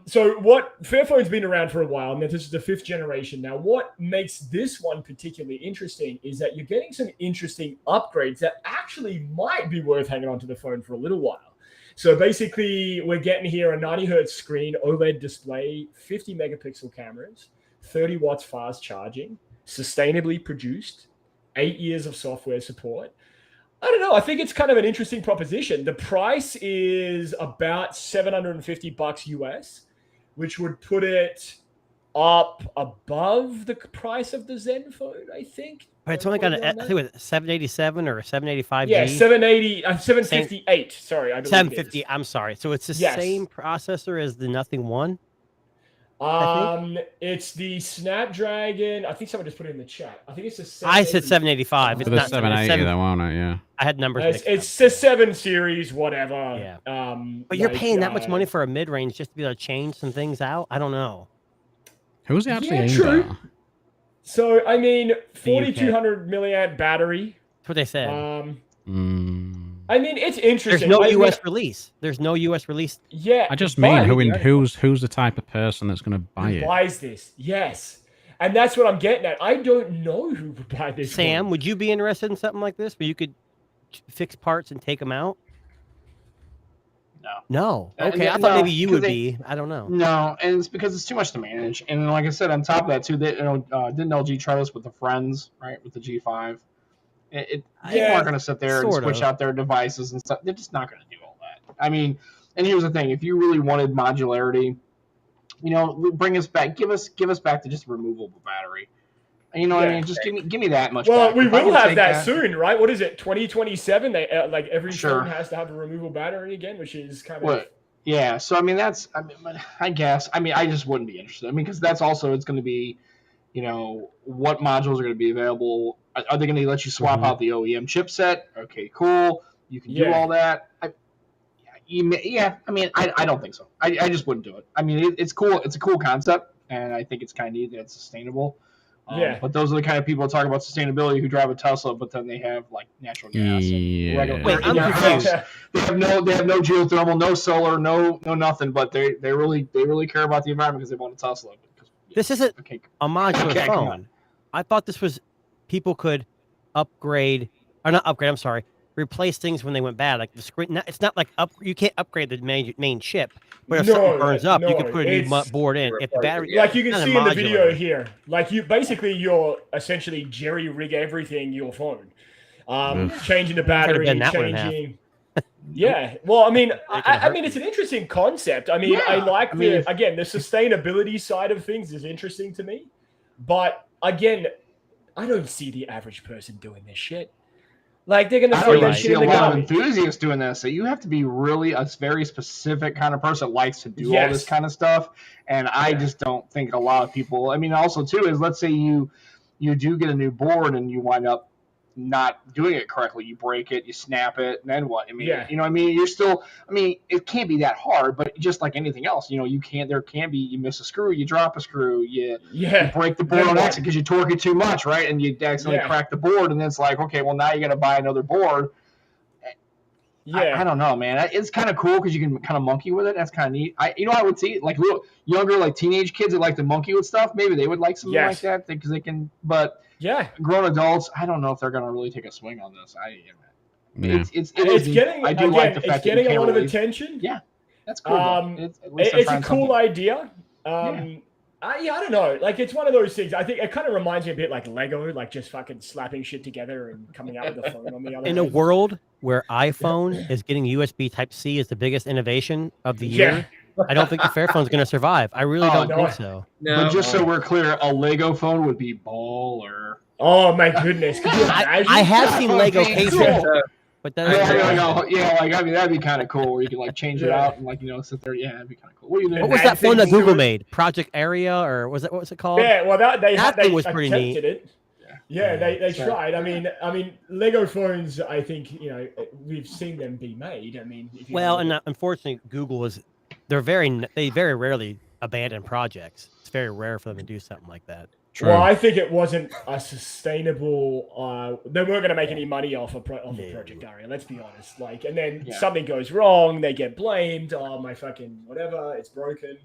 so Fairphone's been around for a while, and this is the 5th generation. Now, what makes this one particularly interesting is that you're getting some interesting upgrades that actually might be worth hanging onto the phone for a little while. So basically, we're getting here a 90 hertz screen, OLED display, 50 megapixel cameras, 30 watts fast charging, sustainably produced, 8 years of software support. I don't know. I think it's kind of an interesting proposition. The price is about $750 US, which would put it up above the price of the Zenfone, I think. But it's only got I think it was 787 or 785G. Yeah, 758. Sorry, I believe 750. It I'm sorry. So it's the Yes. same processor as the Nothing One. is. It's the Snapdragon. I think someone just put it in the chat. I think it's the. I said 780. 785. It's For the not 780, though, won't it? Yeah. I had numbers. It's, mixed up. it's the 7 series, whatever. Yeah. But you're like, paying that much money for a mid range just to be able to change some things out. I don't know. Who's it actually Yeah, aimed true. at? So I mean, The UK. 4,200 milliamp battery. That's what they said. I mean, it's interesting. There's no I mean, US release. There's no US release. Yeah, I just but- mean who's the type of person that's going to buy who it? buys this? Yes, and that's what I'm getting at. I don't know who would buy this. Sam, one. would you be interested in something like this where you could fix parts and take them out? No. Okay, I thought No, maybe you because would be. I don't know. No, and it's because it's too much to manage. And like I said, on top of that too, they, didn't LG try this with the Friends, right? With the G5. People Yeah, aren't going to sit there and sort switch of. out their devices and stuff. They're just not going to do all that. I mean, and here's the thing: if you really wanted modularity, bring us back, give us back to just a removable battery. You know what I Yeah. mean? Just give me that much. Well, back. we If I will can have take that soon, right? What is it? 2027? They like every Sure. phone has to have a removable battery again, which is kind of. What? Yeah, so I mean I guess I just wouldn't be interested. I mean, because that's also it's going to be, what modules are going to be available Are they going to let you swap out the OEM chipset? Okay, cool. You can do all that. I mean, I don't think so. I just wouldn't do it. I mean, it's cool. It's a cool concept, and I think it's kind of neat that it's sustainable. But those are the kind of people that talk about sustainability who drive a Tesla, but then they have like natural gas. And regular, Wait, I'm confused. They have no geothermal, no solar, no nothing. But they really care about the environment because they bought a Tesla. This isn't a modular phone. I thought this was people could upgrade or not upgrade. I'm sorry, replace things when they went bad. Like the screen. It's not like you can't upgrade the main chip. But if something burns up, you can put a new board in. If the battery, like you can see in the video here, like you're essentially jerry rig everything your phone, changing the battery, changing. Yeah, well, I mean, it's an interesting concept. I mean, I like the sustainability side of things is interesting to me, but again, I don't see the average person doing this shit. Like they're gonna throw that shit in the garbage. I don't see a lot of enthusiasts doing this. So you have to be really a very specific kind of person that likes to do all this kind of stuff. And I just don't think a lot of people. I mean, also too is let's say you do get a new board and you wind up not doing it correctly. You break it, you snap it, and then what? I mean, you know what I mean? You're still. I mean, it can't be that hard, but just like anything else, you know, you can't. There can be. You miss a screw, you drop a screw, you break the board on accident because you torque it too much, right? And you accidentally crack the board, and then it's like, okay, well now you got to buy another board. I don't know, man. It's kind of cool because you can kind of monkey with it. That's kind of neat. I would see like little younger, like teenage kids that like to monkey with stuff. Maybe they would like something like that because they can, but. Yeah, grown adults. I don't know if they're going to really take a swing on this. It's getting. I do like the fact it's getting a lot of attention. Yeah, that's cool. It's a cool idea. I don't know. Like it's one of those things. I think it kind of reminds me a bit like Lego, like just fucking slapping shit together and coming out with the phone on the other. In a world where iPhone is getting USB Type-C as the biggest innovation of the year. I don't think the Fairphone's going to survive. I really don't think so. No, but just so we're clear, a Lego phone would be baller. Oh my goodness! I have seen Lego cases, but that'd be kind of cool. Where you can like change it out and sit there. Yeah, that'd be kind of cool. What was that phone that Google made? Project Area, or was it what was it called? Yeah, well that thing was pretty neat. It. Yeah, they tried. I mean, Lego phones. I think we've seen them be made. I mean, unfortunately, Google is. They very rarely abandon projects. It's very rare for them to do something like that. True. Well, I think it wasn't a sustainable. They weren't going to make any money off of Project Aria. Let's be honest. Like, and then something goes wrong, they get blamed. Oh, my fucking whatever, it's broken.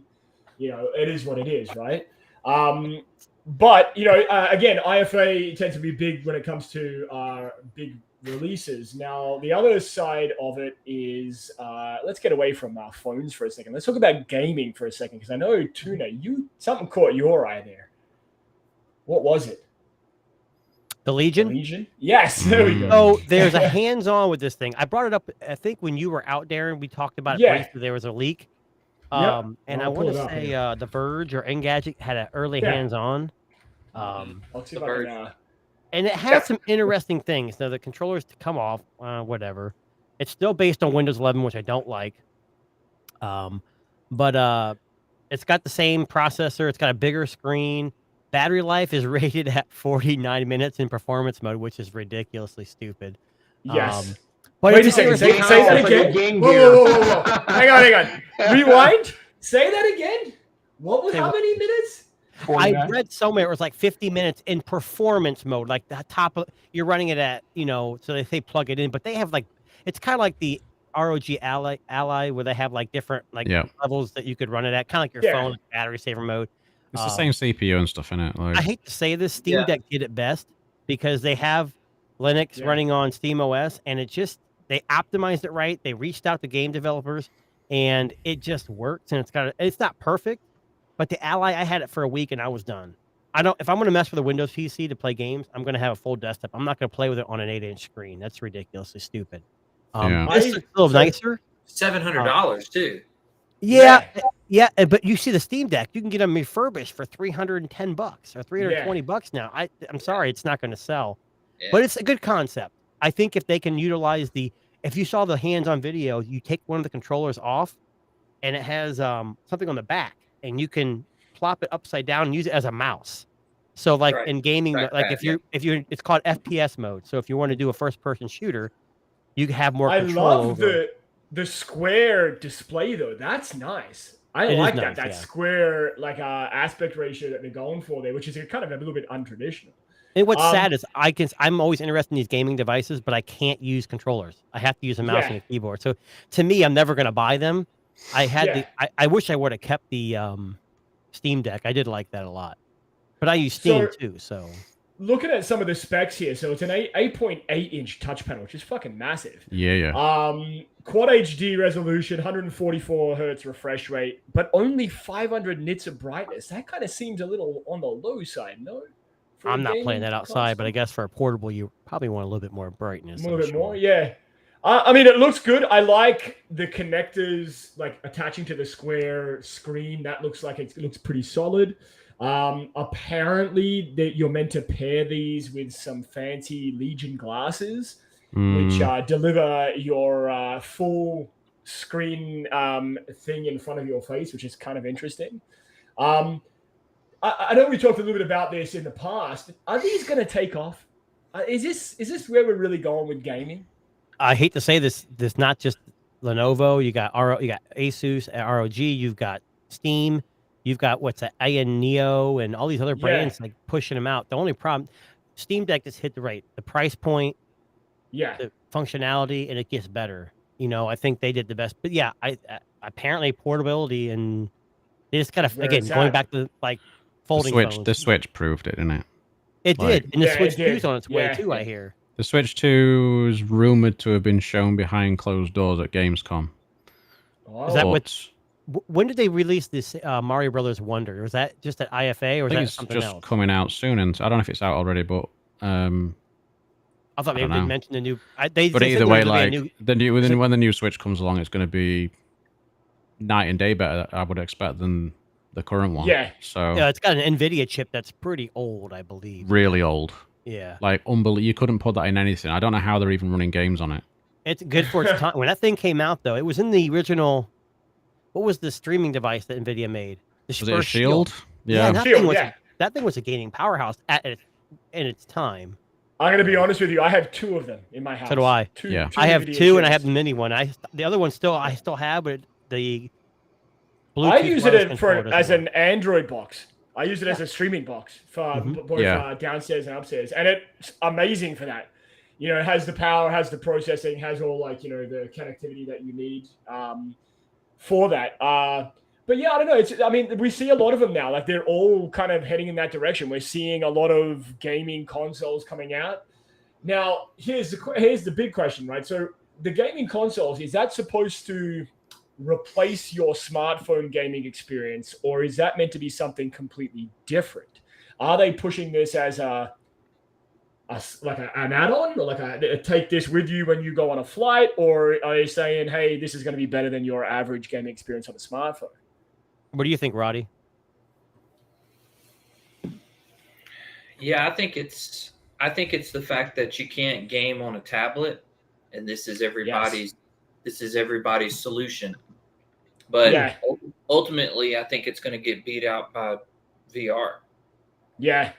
It is what it is, right? But again, IFA tends to be big when it comes to big releases. Now, the other side of it is let's get away from our phones for a second. Let's talk about gaming for a second, because I know Tuna, something caught your eye there. What was it? The Legion? The Legion? Yes, there we go. So there's a hands-on with this thing. I brought it up, I think, when you were out there and we talked about it briefly. There was a leak. And I want to say The Verge or Engadget had an early hands-on. I'll see if I can, and it has some interesting things. Now, the controllers to come off, whatever. It's still based on Windows 11, which I don't like. But it's got the same processor. It's got a bigger screen. Battery life is rated at 49 minutes in performance mode, which is ridiculously stupid. Yes. But wait a second. Say that again. Whoa. Hang on. Rewind. Say that again. What was how many minutes? 49. I read somewhere it was like 50 minutes in performance mode, like the top of you're running it at, so they say plug it in, but they have it's kind of like the ROG Ally where they have like different levels that you could run it at, kind of like your phone battery saver mode. It's the same CPU and stuff in it. I hate to say this, Steam Deck did it best because they have Linux running on Steam OS, and they optimized it right. They reached out to game developers, and it just works. And it's not perfect, but the Ally, I had it for a week and I was done. If I'm going to mess with a Windows PC to play games, I'm going to have a full desktop. I'm not going to play with it on an 8-inch screen. That's ridiculously stupid. This is still nicer. $700 too. Yeah, but you see the Steam Deck, you can get them refurbished for $310 or $320 now. I'm sorry, it's not going to sell, but it's a good concept. I think if they can utilize if you saw the hands-on video, you take one of the controllers off, and it has something on the back, and you can plop it upside down and use it as a mouse. So like Right. in gaming, Right, like right, if you're it's called FPS mode. So if you want to do a first person shooter, you have more I control love over. the square display though. That's nice. I It is like nice, that yeah. square like aspect ratio that they're going for there, which is kind of a little bit untraditional. And what's sad is I'm always interested in these gaming devices, but I can't use controllers. I have to use a mouse Yeah. and a keyboard. So to me, I'm never going to buy them. I wish I would have kept the Steam Deck. I did like that a lot, but I use Steam too. So looking at some of the specs here, so it's an 8.8 inch touch panel, which is fucking massive. Yeah. Quad HD resolution, 144 hertz refresh rate, but only 500 nits of brightness. That kind of seems a little on the low side, no? For a I'm not playing gaming that outside, but I console? guess for a portable, you probably want a little bit more brightness. A little I'm bit more, sure. yeah. I mean, it looks good. I like the connectors, like attaching to the square screen. That looks like it looks pretty solid. Apparently, that you're meant to pair these with some fancy Legion glasses, which deliver your full screen thing in front of your face, which is kind of interesting. I know we talked a little bit about this in the past. Are these going to take off? Is this where we're really going with gaming? I hate to say this. This not just Lenovo. You got Asus, ROG. You've got Steam. You've got what's that? Aya Neo and all these other brands like pushing them out. The only problem, Steam Deck just hit the price point, the functionality, and it gets better. You know, I think they did the best. But yeah, I apparently portability and they just gotta going back to like folding phones. The Switch proved it, didn't it? It did, and the Switch 2's on its way too. I hear the Switch 2 is rumored to have been shown behind closed doors at Gamescom. Is that what? When did they release this Mario Brothers Wonder? Was that just at IFA or was that something else? It's just coming out soon, and I don't know if it's out already, but I thought maybe they mentioned the new. But either way, like when the new Switch comes along, it's going to be night and day better, I would expect, than the current one. Yeah. So yeah, it's got an NVIDIA chip that's pretty old, I believe. Really old. Yeah. Like unbelievable. You couldn't put that in anything. I don't know how they're even running games on it. It's good for its time. When that thing came out, though, it was in the original. What was the streaming device that NVIDIA made? Was it a Shield? Yeah, that thing was a gaming powerhouse in its time. I'm going to be honest with you. I have two of them in my house. So do I. Two I have two, and I have the mini one. The other one I still have, but the Bluetooth. I use it as an Android box. I use it as a streaming box for both downstairs and upstairs, and it's amazing for that. You know, it has the power, has the processing, has all the connectivity that you need for that. But yeah, I don't know. We see a lot of them now. Like they're all kind of heading in that direction. We're seeing a lot of gaming consoles coming out. Now, here's the big question, right? So the gaming consoles, is that supposed to replace your smartphone gaming experience, or is that meant to be something completely different? Are they pushing this as an add-on, or take this with you when you go on a flight, or are they saying, hey, this is going to be better than your average gaming experience on a smartphone? What do you think, Roddy? Yeah, I think it's the fact that you can't game on a tablet, and this is everybody's solution. But ultimately, I think it's going to get beat out by VR. Yeah.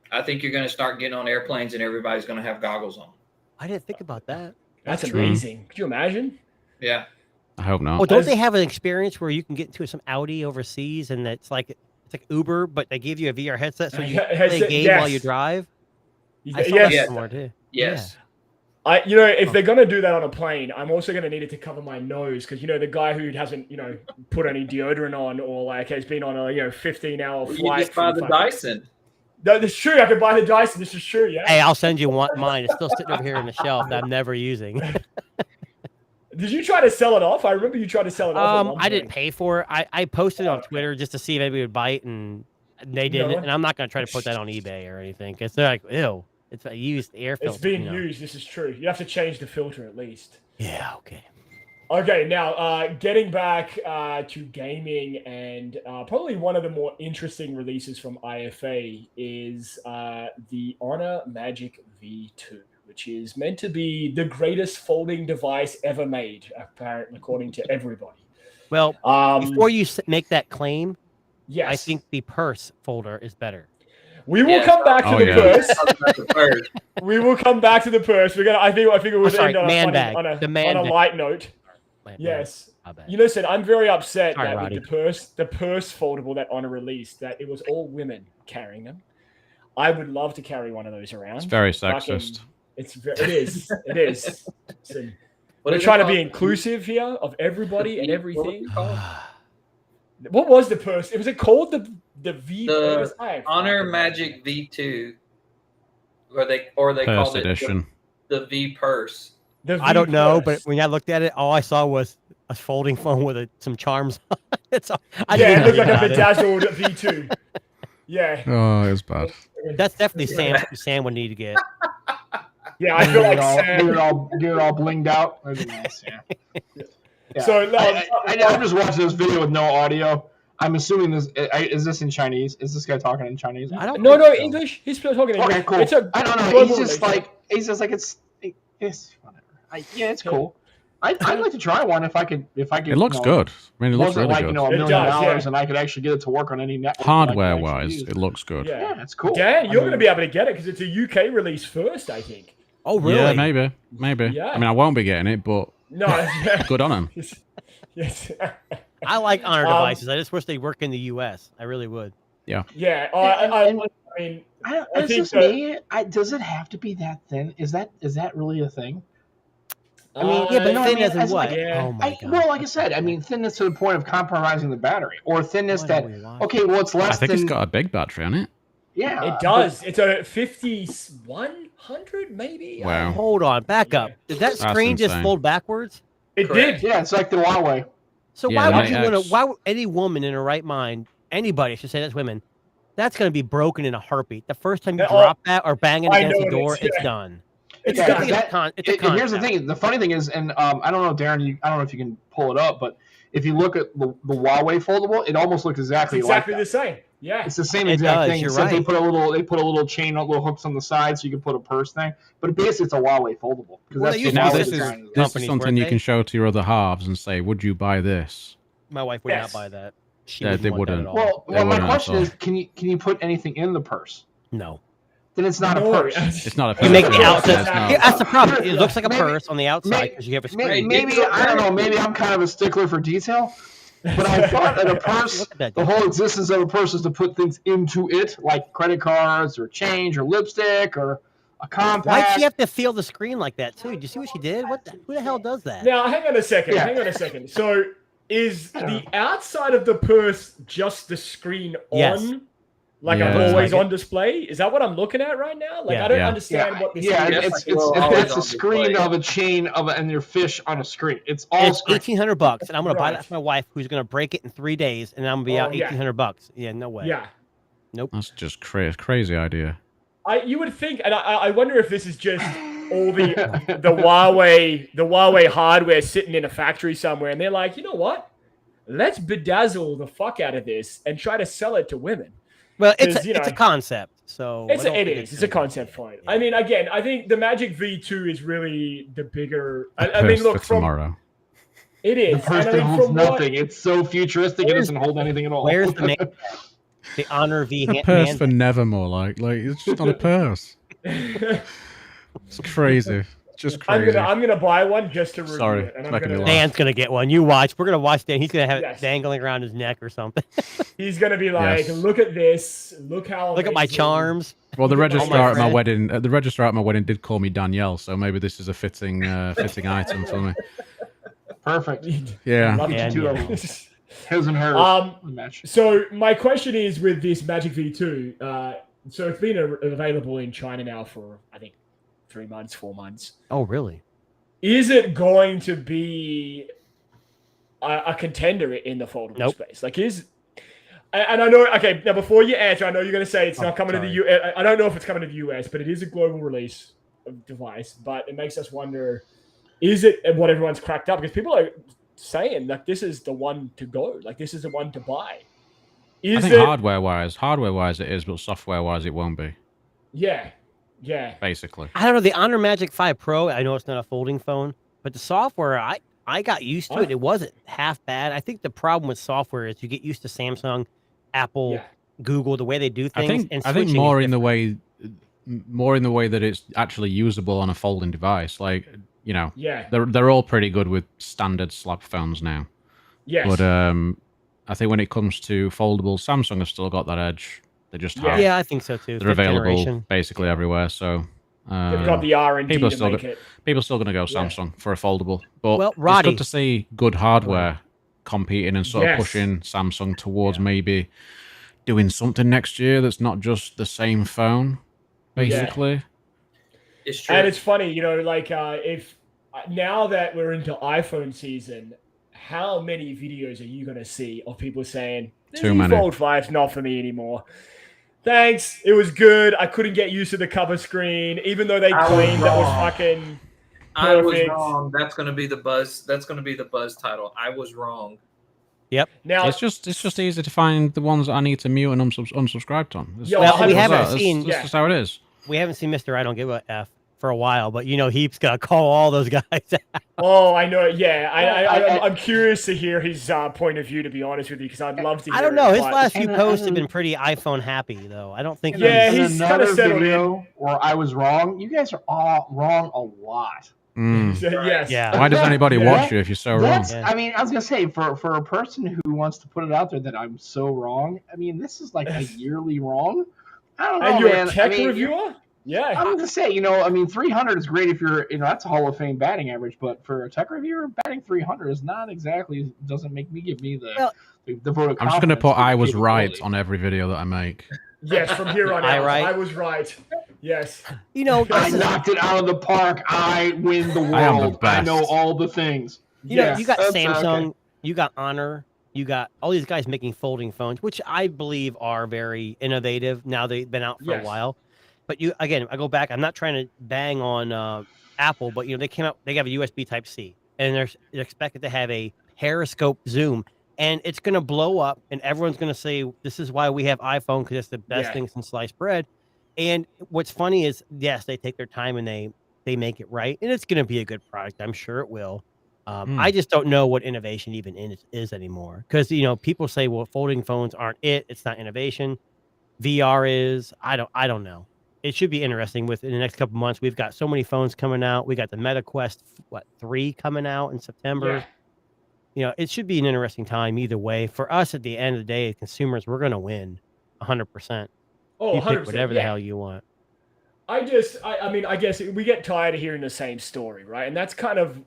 I think you're going to start getting on airplanes and everybody's going to have goggles on. I didn't think about that. That's amazing. Could you imagine? Yeah. I hope not. Well, don't they have an experience where you can get into some Audi overseas and it's like Uber, but they give you a VR headset so you play a game while you drive? I saw that somewhere too. Yes. Yeah. If they're going to do that on a plane, I'm also going to need it to cover my nose because, the guy who hasn't, put any deodorant on or has been on a, 15-hour flight. You just buy the Dyson. No, this is true. I can buy the Dyson. This is true, yeah. Hey, I'll send you mine. It's still sitting over here on the shelf that I'm never using. Did you try to sell it off? I remember you tried to sell it off. I didn't pay for it. I posted it on Twitter just to see if anybody would bite, and they didn't. And I'm not going to try to put that on eBay or anything because they're like, ew. It's a used air filter. It's being used. This is true. You have to change the filter at least. Yeah. Okay. Okay. Now, getting back to gaming, and probably one of the more interesting releases from IFA is the Honor Magic V2, which is meant to be the greatest folding device ever made, apparently, according to everybody. Well, before you make that claim, yes, I think the purse folder is better. We will come back to the purse. purse. We will come back to the purse. We're gonna. I think we'll end on a light note. Yes. You listen. I'm very upset that with the purse foldable that Honor released, that it was all women carrying them. I would love to carry one of those around. It's very sexist. It is. Listen, we're trying to be inclusive here of everybody and everything. What was the purse? Was it called the V purse? Honor Magic V2, or they called edition. it the V purse. I don't know, but when I looked at it, all I saw was a folding phone with some charms on it. It looked like a bedazzled V2. Yeah. Oh, it was bad. That's definitely Sam would need to get. Yeah, I feel like Sam. Get it all blinged out. That'd be nice, yeah. So I'm just watching this video with no audio. I'm assuming is this in Chinese? Is this guy talking in Chinese? I don't know. English. He's still talking English. Okay, cool. I don't know. He's just like it's whatever. It's cool. I'd like to try one if I could. It looks good. I mean, it looks really good. $1 million, and I could actually get it to work on any network. Hardware-wise, it looks good. Yeah, it's cool. Dan, you're going to be able to get it because it's a UK release first, I think. Oh, really? Yeah, maybe. Yeah. I mean, I won't be getting it, but good on him. Yes. I like Honor devices. I just wish they work in the US. I really would. Yeah. I mean, does it have to be that thin? Is that really a thing? I mean, but thin as in what? Oh my God. Well, like I said, I mean, thinness to the point of compromising the battery, or thinness it's less. I think it's got a big battery on it. Yeah, it does. It's a 5100, maybe. Wow. Hold on, back up. Did that screen just fold backwards? It did. Yeah, it's like the Huawei. So why would you want to? Why would any woman in her right mind, anybody, I should say that's women, that's going to be broken in a heartbeat. The first time you drop that or bang it against the door, it's done. It's a concept. Here's the thing. The funny thing is, and I don't know, Darren. I don't know if you can pull it up, but if you look at the Huawei foldable, it almost looks exactly the same. Yeah, it's the same exact thing. Except they put a little chain, little hooks on the side, so you can put a purse thing. But basically, it's a Huawei foldable. This is something you can show to your other halves and say, "Would you buy this?" My wife would not buy that. They wouldn't. Well, my question is, can you put anything in the purse? No. Then it's not a purse. It's not a purse. You make the outside. That's the problem. It looks like a purse on the outside because you have a screen. Maybe I don't know. Maybe I'm kind of a stickler for detail. But I thought that a purse, the whole existence of a purse is to put things into it, like credit cards or change or lipstick or a compact. Why'd she have to feel the screen like that, too? Did you see what she did? Who the hell does that? Now, hang on a second. So, is the outside of the purse just the screen on? Yes. Like I'm always on display? Is that what I'm looking at right now? Like I don't understand what this is. It's a screen of a chain and your fish on a screen. It's $1,800, and I'm gonna buy that for my wife, who's gonna break it in 3 days, and I'm gonna be out $1,800. Yeah, no way. Yeah. Nope. That's just crazy idea. You would think, and I wonder if this is just all the Huawei hardware sitting in a factory somewhere, and they're like, you know what? Let's bedazzle the fuck out of this and try to sell it to women. Well, it's a concept, so it's a concept for it. I mean, again, I think the Magic V2 is really the bigger. I mean, look, from tomorrow. It is. The purse holds nothing. It's so futuristic. It doesn't hold anything at all. Where's the name? The Honor V. A purse for Nevermore, like it's just not a purse. It's crazy. Just crazy. I'm gonna buy one just to review it. And Dan's gonna get one. You watch. We're gonna watch Dan. He's gonna have it dangling around his neck or something. He's gonna be like, "Look at this. Look at my charms." Well, the registrar at my wedding, did call me Danielle, so maybe this is a fitting item for me. Perfect. Yeah. His and hers. So my question is with this Magic V2. So it's been available in China now for I think 3 months, 4 months. Oh, really? Is it going to be a contender in the foldable space? Like, and I know, okay, now before you answer, I know you're going to say it's not coming to the US. I don't know if it's coming to the US, but it is a global release device. But it makes us wonder, is it what everyone's cracked up? Because people are saying, like, this is the one to go. Like, this is the one to buy. I think hardware-wise it is, but software-wise it won't be. Yeah. Basically. I don't know. The Honor Magic 5 Pro, I know it's not a folding phone, but the software, I got used to it. It wasn't half bad. I think the problem with software is you get used to Samsung, Apple, Google, the way they do things. I think more in the way that it's actually usable on a folding device. Like, you know, they're all pretty good with standard slab phones now. Yes. But I think when it comes to foldable, Samsung have still got that edge. They just have. Yeah, I think so too. They're available basically everywhere. So they've got the R&D people to make it. People are still going to go Samsung for a foldable. But Roddy, it's good to see good hardware competing and sort of pushing Samsung towards maybe doing something next year that's not just the same phone, basically. It's true. And it's funny, you know, like if now that we're into iPhone season, how many videos are you going to see of people saying, too many. Fold 5's not for me anymore? Thanks. It was good. I couldn't get used to the cover screen, even though they claimed that was fucking perfect. I was wrong. That's going to be the buzz. That's going to be the buzz title. I was wrong. Yep. Now it's just easy to find the ones that I need to mute and unsubscribe to. Well, we haven't seen. That's just how it is. We haven't seen Mr. I Don't Give a F for a while, but you know he's gonna call all those guys out. Oh, I know. Yeah, I'm curious to hear his point of view. To be honest with you, because I'd love to. I don't know. His last few posts have been pretty iPhone happy, though. I don't think. He's kind of settled in. Or I was wrong. You guys are all wrong a lot. Yes. Yeah. Why does anybody watch you if you're so wrong? I mean, I was gonna say for a person who wants to put it out there that I'm so wrong. I mean, this is like a yearly wrong. I don't know, and you're man. a tech reviewer? Yeah. I'm gonna say, you know, I mean, 300 is great if you're, you know, that's a Hall of Fame batting average. But for a tech reviewer, batting 300 is not exactly doesn't give me the vote of confidence. I'm just gonna put I was right on every video that I make. Yes, from here on out. I was right. Yes. You know, I knocked it out of the park. I win the world. I am the best. I know all the things. You know, you got Samsung, you got Honor, you got all these guys making folding phones, which I believe are very innovative. Now they've been out for a while. But I go back. I'm not trying to bang on Apple, but you know they have a USB Type-C, and they're expected to have a periscope zoom, and it's going to blow up, and everyone's going to say this is why we have iPhone because it's the best thing since sliced bread. And what's funny is, yes, they take their time and they make it right, and it's going to be a good product. I'm sure it will. I just don't know what innovation even is anymore, because you know people say, well, folding phones aren't it. It's not innovation. VR is. I don't know. It should be interesting. In the next couple months, we've got so many phones coming out. We got the Meta Quest 3 coming out in September. Yeah. You know, it should be an interesting time either way. For us, at the end of the day, consumers, we're going to win 100%. Oh, you 100%. pick whatever the hell you want. I mean, I guess we get tired of hearing the same story, right? And that's kind of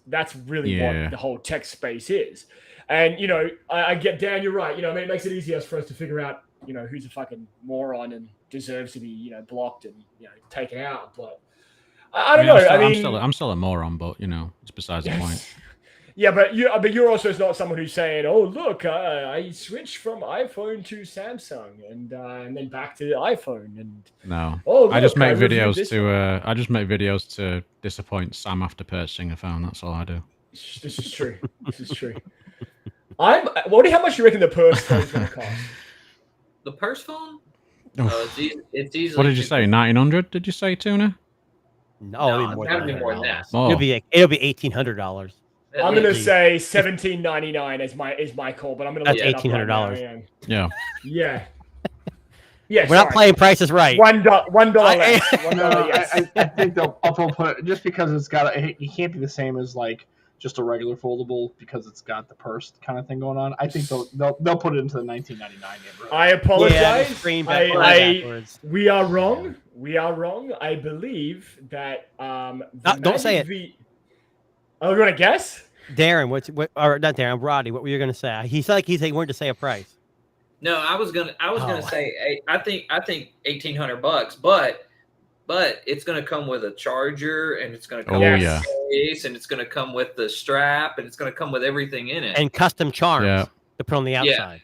that's really what the whole tech space is. And, you know, I get, Dan, you're right. You know, I mean, it makes it easier for us to figure out, you know, who's a fucking moron and deserves to be, you know, blocked and, you know, taken out. But I don't know. I'm still a moron, but, you know, it's besides the point. Yeah, but you're also not someone who's saying, "Oh, look, I switched from iPhone to Samsung and then back to the iPhone." And no, look, I just make videos to disappoint Sam after purchasing a phone. That's all I do. This is true. This is true. How much do you reckon the purse phone is going to cost? The purse phone? It's easily. What did you say? 1900? Did you say, Tuna? No, it's gotta be more than that. Oh. It'll be $1,800. I'm gonna say $1,799 is my call, but I'm gonna. That's $1,800. Yeah. Yeah. We're not playing Price is Right. $1 less. $1 yes. I think they'll put it, just because it can't be the same as like just a regular foldable because it's got the purse kind of thing going on. I think they'll put it into the $19.99 neighborhood. I apologize. We are wrong. We are wrong. I believe that don't say it. Oh, you want to guess? Darren, or not Darren, Roddy, what were you going to say? He wanted to say a price. No, I was gonna say I think $1,800, but it's gonna come with a charger and it's gonna come with a case and it's gonna come with the strap and it's gonna come with everything in it and custom charms to put on the outside.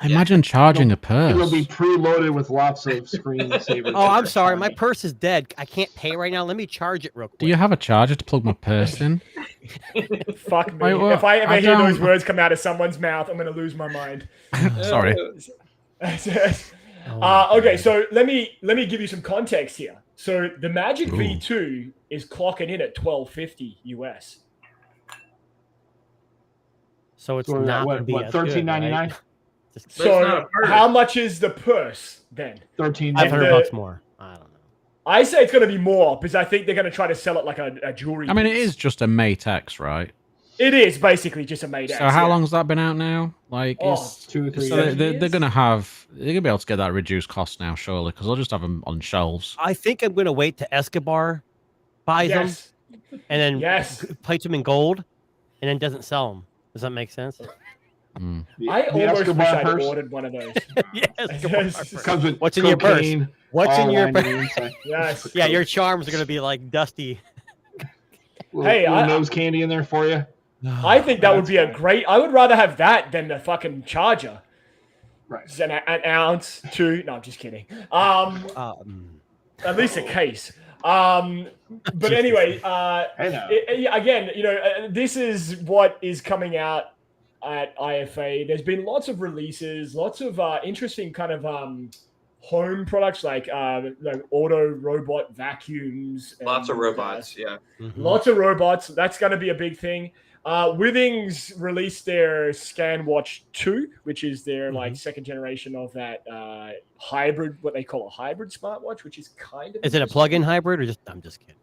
Imagine charging a purse. It will be preloaded with lots of screensavers. Oh, I'm sorry. My purse is dead. I can't pay right now. Let me charge it real quick. Do you have a charger to plug my purse in? Fuck me. If I ever hear those words come out of someone's mouth, I'm going to lose my mind. Sorry. Okay, so let me give you some context here. So the Magic V2 is clocking in at $1,250 US. So it's not going to be $13.99? So how much is the purse then? $1,500 more. I don't know. I say it's going to be more because I think they're going to try to sell it like a jewelry. I mean, it is just a Mate X, right? It is basically just a Mate X. So how long's that been out now? Like, 2 or 3 so years. they're gonna be able to get that reduced cost now, surely, because they'll just have them on shelves. I think I'm gonna wait to Escobar buys them and then plates them in gold, and then doesn't sell them. Does that make sense? I almost wish I'd ordered one of those. Yes. Comes with what's in your purse? What's in your purse? Yes. Yeah, your charms are gonna be like dusty. Little nose candy in there for you. I think that would be a great. I would rather have that than the fucking charger. Right. Just an ounce, 2. No, I'm just kidding. At least a case. But anyway, again, this is what is coming out at IFA. There's been lots of releases, lots of interesting kind of home products like auto robot vacuums. Lots of robots, Lots of robots. That's going to be a big thing. Withings released their ScanWatch 2, which is their second generation of that hybrid, what they call a hybrid smartwatch, which is kind of. Is it a plug-in hybrid or just? I'm just kidding.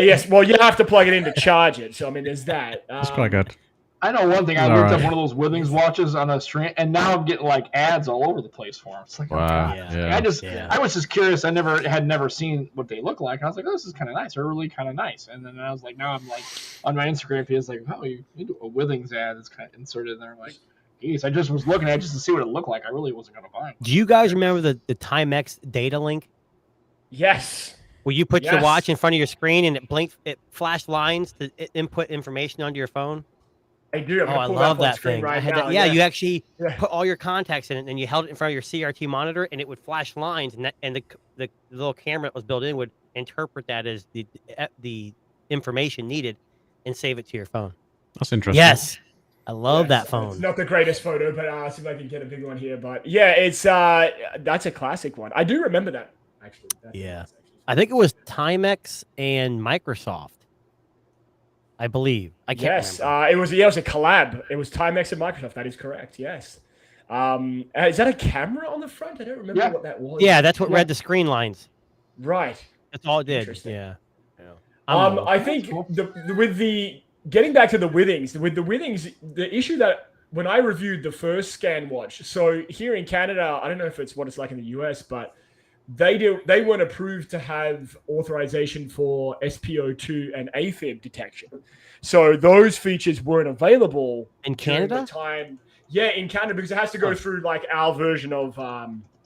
Yes, well, you have to plug it in to charge it. So I mean, there's that. That's quite good. I know one thing. I looked up one of those Withings watches on a stream, and now I'm getting like ads all over the place for them. It's like, wow. I was just curious. I had never seen what they look like. I was like, oh, this is kind of nice. They're really kind of nice. And then I was like, now I'm like on my Instagram feed, it's like, oh, you do a Withings ad that's kind of inserted in there. I'm like, geez, I just was looking at it just to see what it looked like. I really wasn't going to buy it. Do you guys remember the Timex data link? Yes. Where you put your watch in front of your screen and it flashed lines to input information onto your phone? I do. I love that thing. Right now. You actually put all your contacts in it, and you held it in front of your CRT monitor, and it would flash lines, and the little camera that was built in would interpret that as the information needed, and save it to your phone. That's interesting. Yes, I love that phone. It's not the greatest photo, but I'll see if I can get a big one here. But yeah, it's that's a classic one. I do remember that actually. I think it was Timex and Microsoft. I believe. I can't remember. It was a collab. It was Timex and Microsoft. That is correct. Yes. Is that a camera on the front? I don't remember what that was. Yeah, that's what read the screen lines. Right. That's all it did. Yeah. I think getting back to the Withings, the issue that when I reviewed the first ScanWatch, so here in Canada, I don't know if it's what it's like in the US, but they weren't approved to have authorization for SpO2 and AFib detection. So those features weren't available in Canada. In Canada, because it has to go through like our version of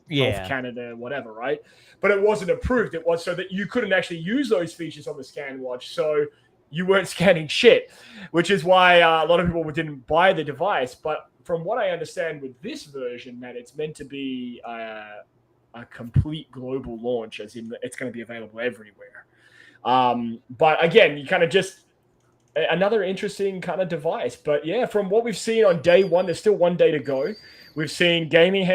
Canada, whatever, right? But it wasn't approved. It was so that you couldn't actually use those features on the ScanWatch. So you weren't scanning shit, which is why a lot of people didn't buy the device. But from what I understand with this version, that it's meant to be a complete global launch, as in it's going to be available everywhere. But again, you kind of just another interesting kind of device. But yeah, from what we've seen on day one, there's still 1 day to go. We've seen gaming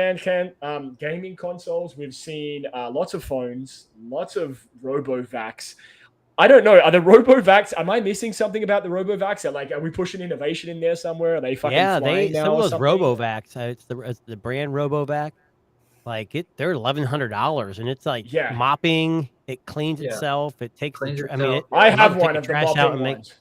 gaming consoles. We've seen lots of phones, lots of RoboVacs. I don't know. Are the RoboVacs? Am I missing something about the RoboVacs? Are we pushing innovation in there somewhere? Are they fucking flying now? Some of those RoboVacs. It's the brand RoboVac. They're $1,100, and it's mopping. It cleans itself. It takes. I have one of the mopping ones.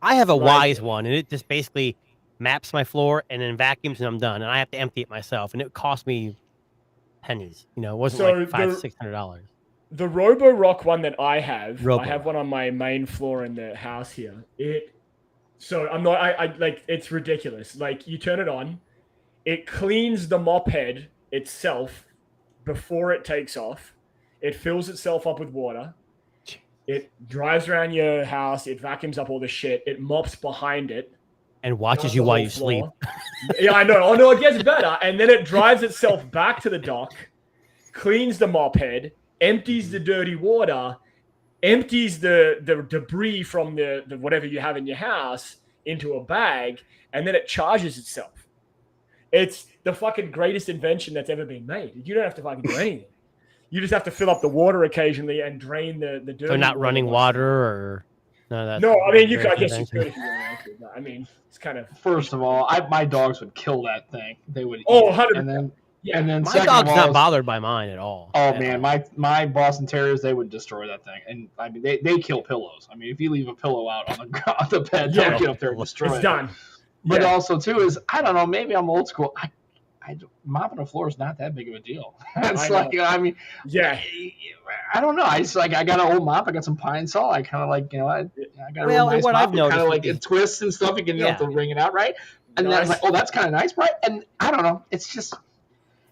I have a Wise one, and it just basically maps my floor and then vacuums, and I'm done. And I have to empty it myself, and it cost me pennies. It wasn't $500-$600. The Roborock one that I have one on my main floor in the house here. It's ridiculous. You turn it on, it cleans the mop head itself before it takes off. It fills itself up with water. It drives around your house. It vacuums up all the shit. It mops behind it. And watches you while you sleep. Yeah, I know. Oh, no, it gets better. And then it drives itself back to the dock, cleans the mop head, empties the dirty water, empties the debris from the whatever you have in your house into a bag, and then it charges itself. It's the fucking greatest invention that's ever been made. You don't have to fucking do anything. You just have to fill up the water occasionally and drain the dirt. So not running water or... No, I mean, I guess you could if you wanted to. But I mean, it's kind of. First of all, my dogs would kill that thing. They would. Oh, eat it. 100%. And then my second dog's of all, not bothered by mine at all. Oh man, my Boston Terriers, they would destroy that thing, and I mean they kill pillows. I mean, if you leave a pillow out on the bed, they'll get up there and destroy it. It's done. But also too is I don't know, maybe I'm old school. Mopping the floor is not that big of a deal. It's like I mean, I don't know. I got an old mop. I got some pine saw. I kind of I got a real nice mop. I've noticed, kind of it twists and stuff. You can have to wring it out, right? And then I was like, oh, that's kind of nice, right? And I don't know. It's just.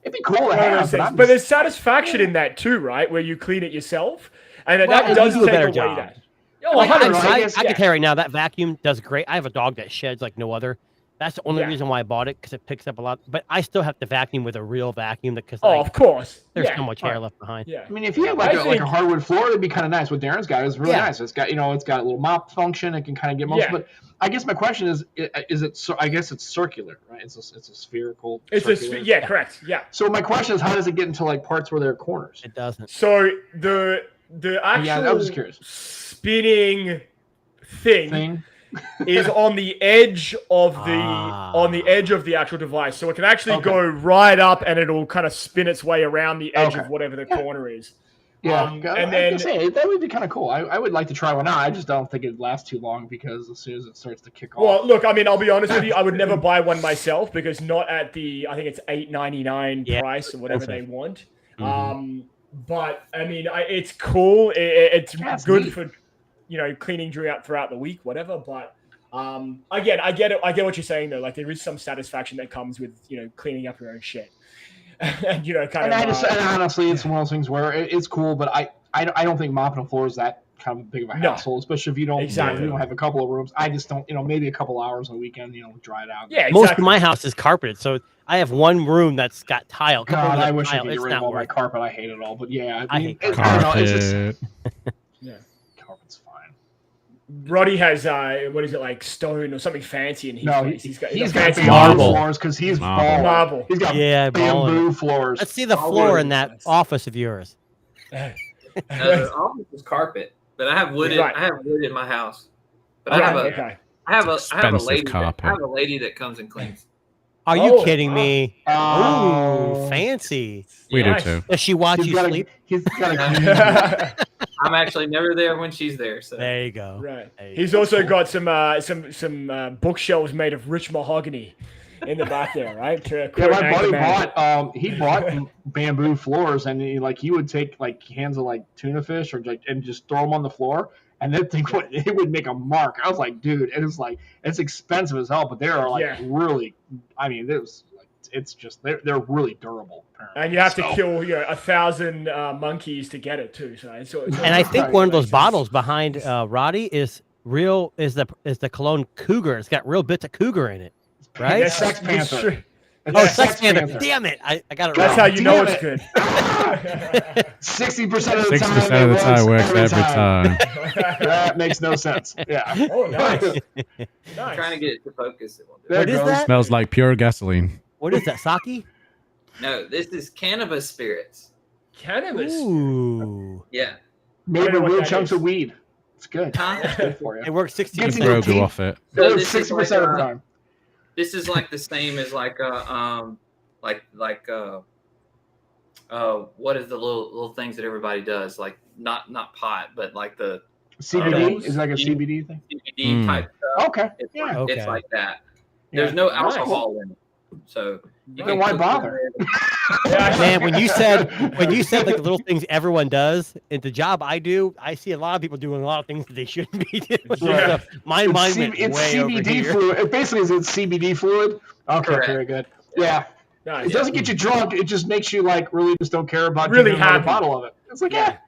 It'd be cool to have, but there's satisfaction in that too, right? Where you clean it yourself, and that does take away that. I can tell you right now that vacuum does great. I have a dog that sheds like no other. That's the only reason why I bought it, because it picks up a lot. But I still have to vacuum with a real vacuum because of course, there's so much hair left behind. Yeah, I mean, if you have like a hardwood floor, it'd be kind of nice. What Darren's got is really nice. It's got it's got a little mop function. It can kind of get most. But I guess my question is it? So I guess it's circular, right? It's a spherical. Correct. Yeah. So my question is, how does it get into like parts where there are corners? It doesn't. So the actual I was just curious. Spinning thing is on the edge of the actual device, so it can actually go right up and it'll kind of spin its way around the edge of whatever the corner is. Yeah, and then that would be kind of cool. I would like to try one out. I just don't think it'd last too long because as soon as it starts to kick off. Well, look, I mean, I'll be honest with you. I would never buy one myself because not at the I think it's $8.99 price or whatever they want. Mm-hmm. But I mean, it's cool. It's good for cleaning throughout the week, whatever. But again, I get it. I get what you're saying though. Like there is some satisfaction that comes with cleaning up your own shit. And honestly, it's one of those things where it's cool, but I don't think mopping the floor is that kind of big of a hassle, especially if you don't if you don't have a couple of rooms. I just don't maybe a couple hours on a weekend, dry it out. Yeah, most of my house is carpeted, so I have one room that's got tile. God, I wish I could get rid of all my carpet. I hate it all, but I hate carpet. Carpet's fine. Roddy has what is it, like stone or something fancy in his place. He's got fancy marble floors because he's marble. He's got bamboo floors. Let's see the floor in that office of yours. The office is carpet, but I have wood. I have wood in my house. But I have a lady that comes and cleans. Are you kidding me? Oh, fancy. We do too. Does she watch you sleep? He's got I'm actually never there when she's there. So there you go. Right. He's also got some bookshelves made of rich mahogany in the back there, right? My buddy bought bamboo floors, and he would take cans of tuna fish and just throw them on the floor. And that thing would make a mark. I was like, dude, it's expensive as hell, but they are really. I mean, it's just they're really durable. Apparently. And you have to kill 1,000 monkeys to get it too. So and I think one of those bottles behind Roddy is the cologne Cougar. It's got real bits of Cougar in it, right? Yes, Sex Panther. Sex Panther. Damn it! I got it wrong. That's how you know it's good. 60% of the time. 60% of the time works every time. That makes no sense. Yeah. Oh, nice. I'm trying to get it to focus. What is that? Smells like pure gasoline. What is that? Sake? No, this is cannabis spirits. Cannabis. Ooh. Yeah. Made with real chunks of weed. It's good. It's good for you. It works 60%. Grogu off it. So 60% of the time. This is like the same as what is the little things that everybody does, like not pot, but like the CBD is like a CBD thing. CBD type stuff. Okay. It's like that. There's no alcohol in it, so then why bother? Man, when you said like the little things everyone does in the job I do, I see a lot of people doing a lot of things that they shouldn't be doing. Yeah. My mind went it's way CBD over here. fluid. It basically is CBD fluid. Okay, Correct. very good. Yeah. Nice. It doesn't get you drunk. It just makes you really just don't care about really drinking another bottle of it. It's like I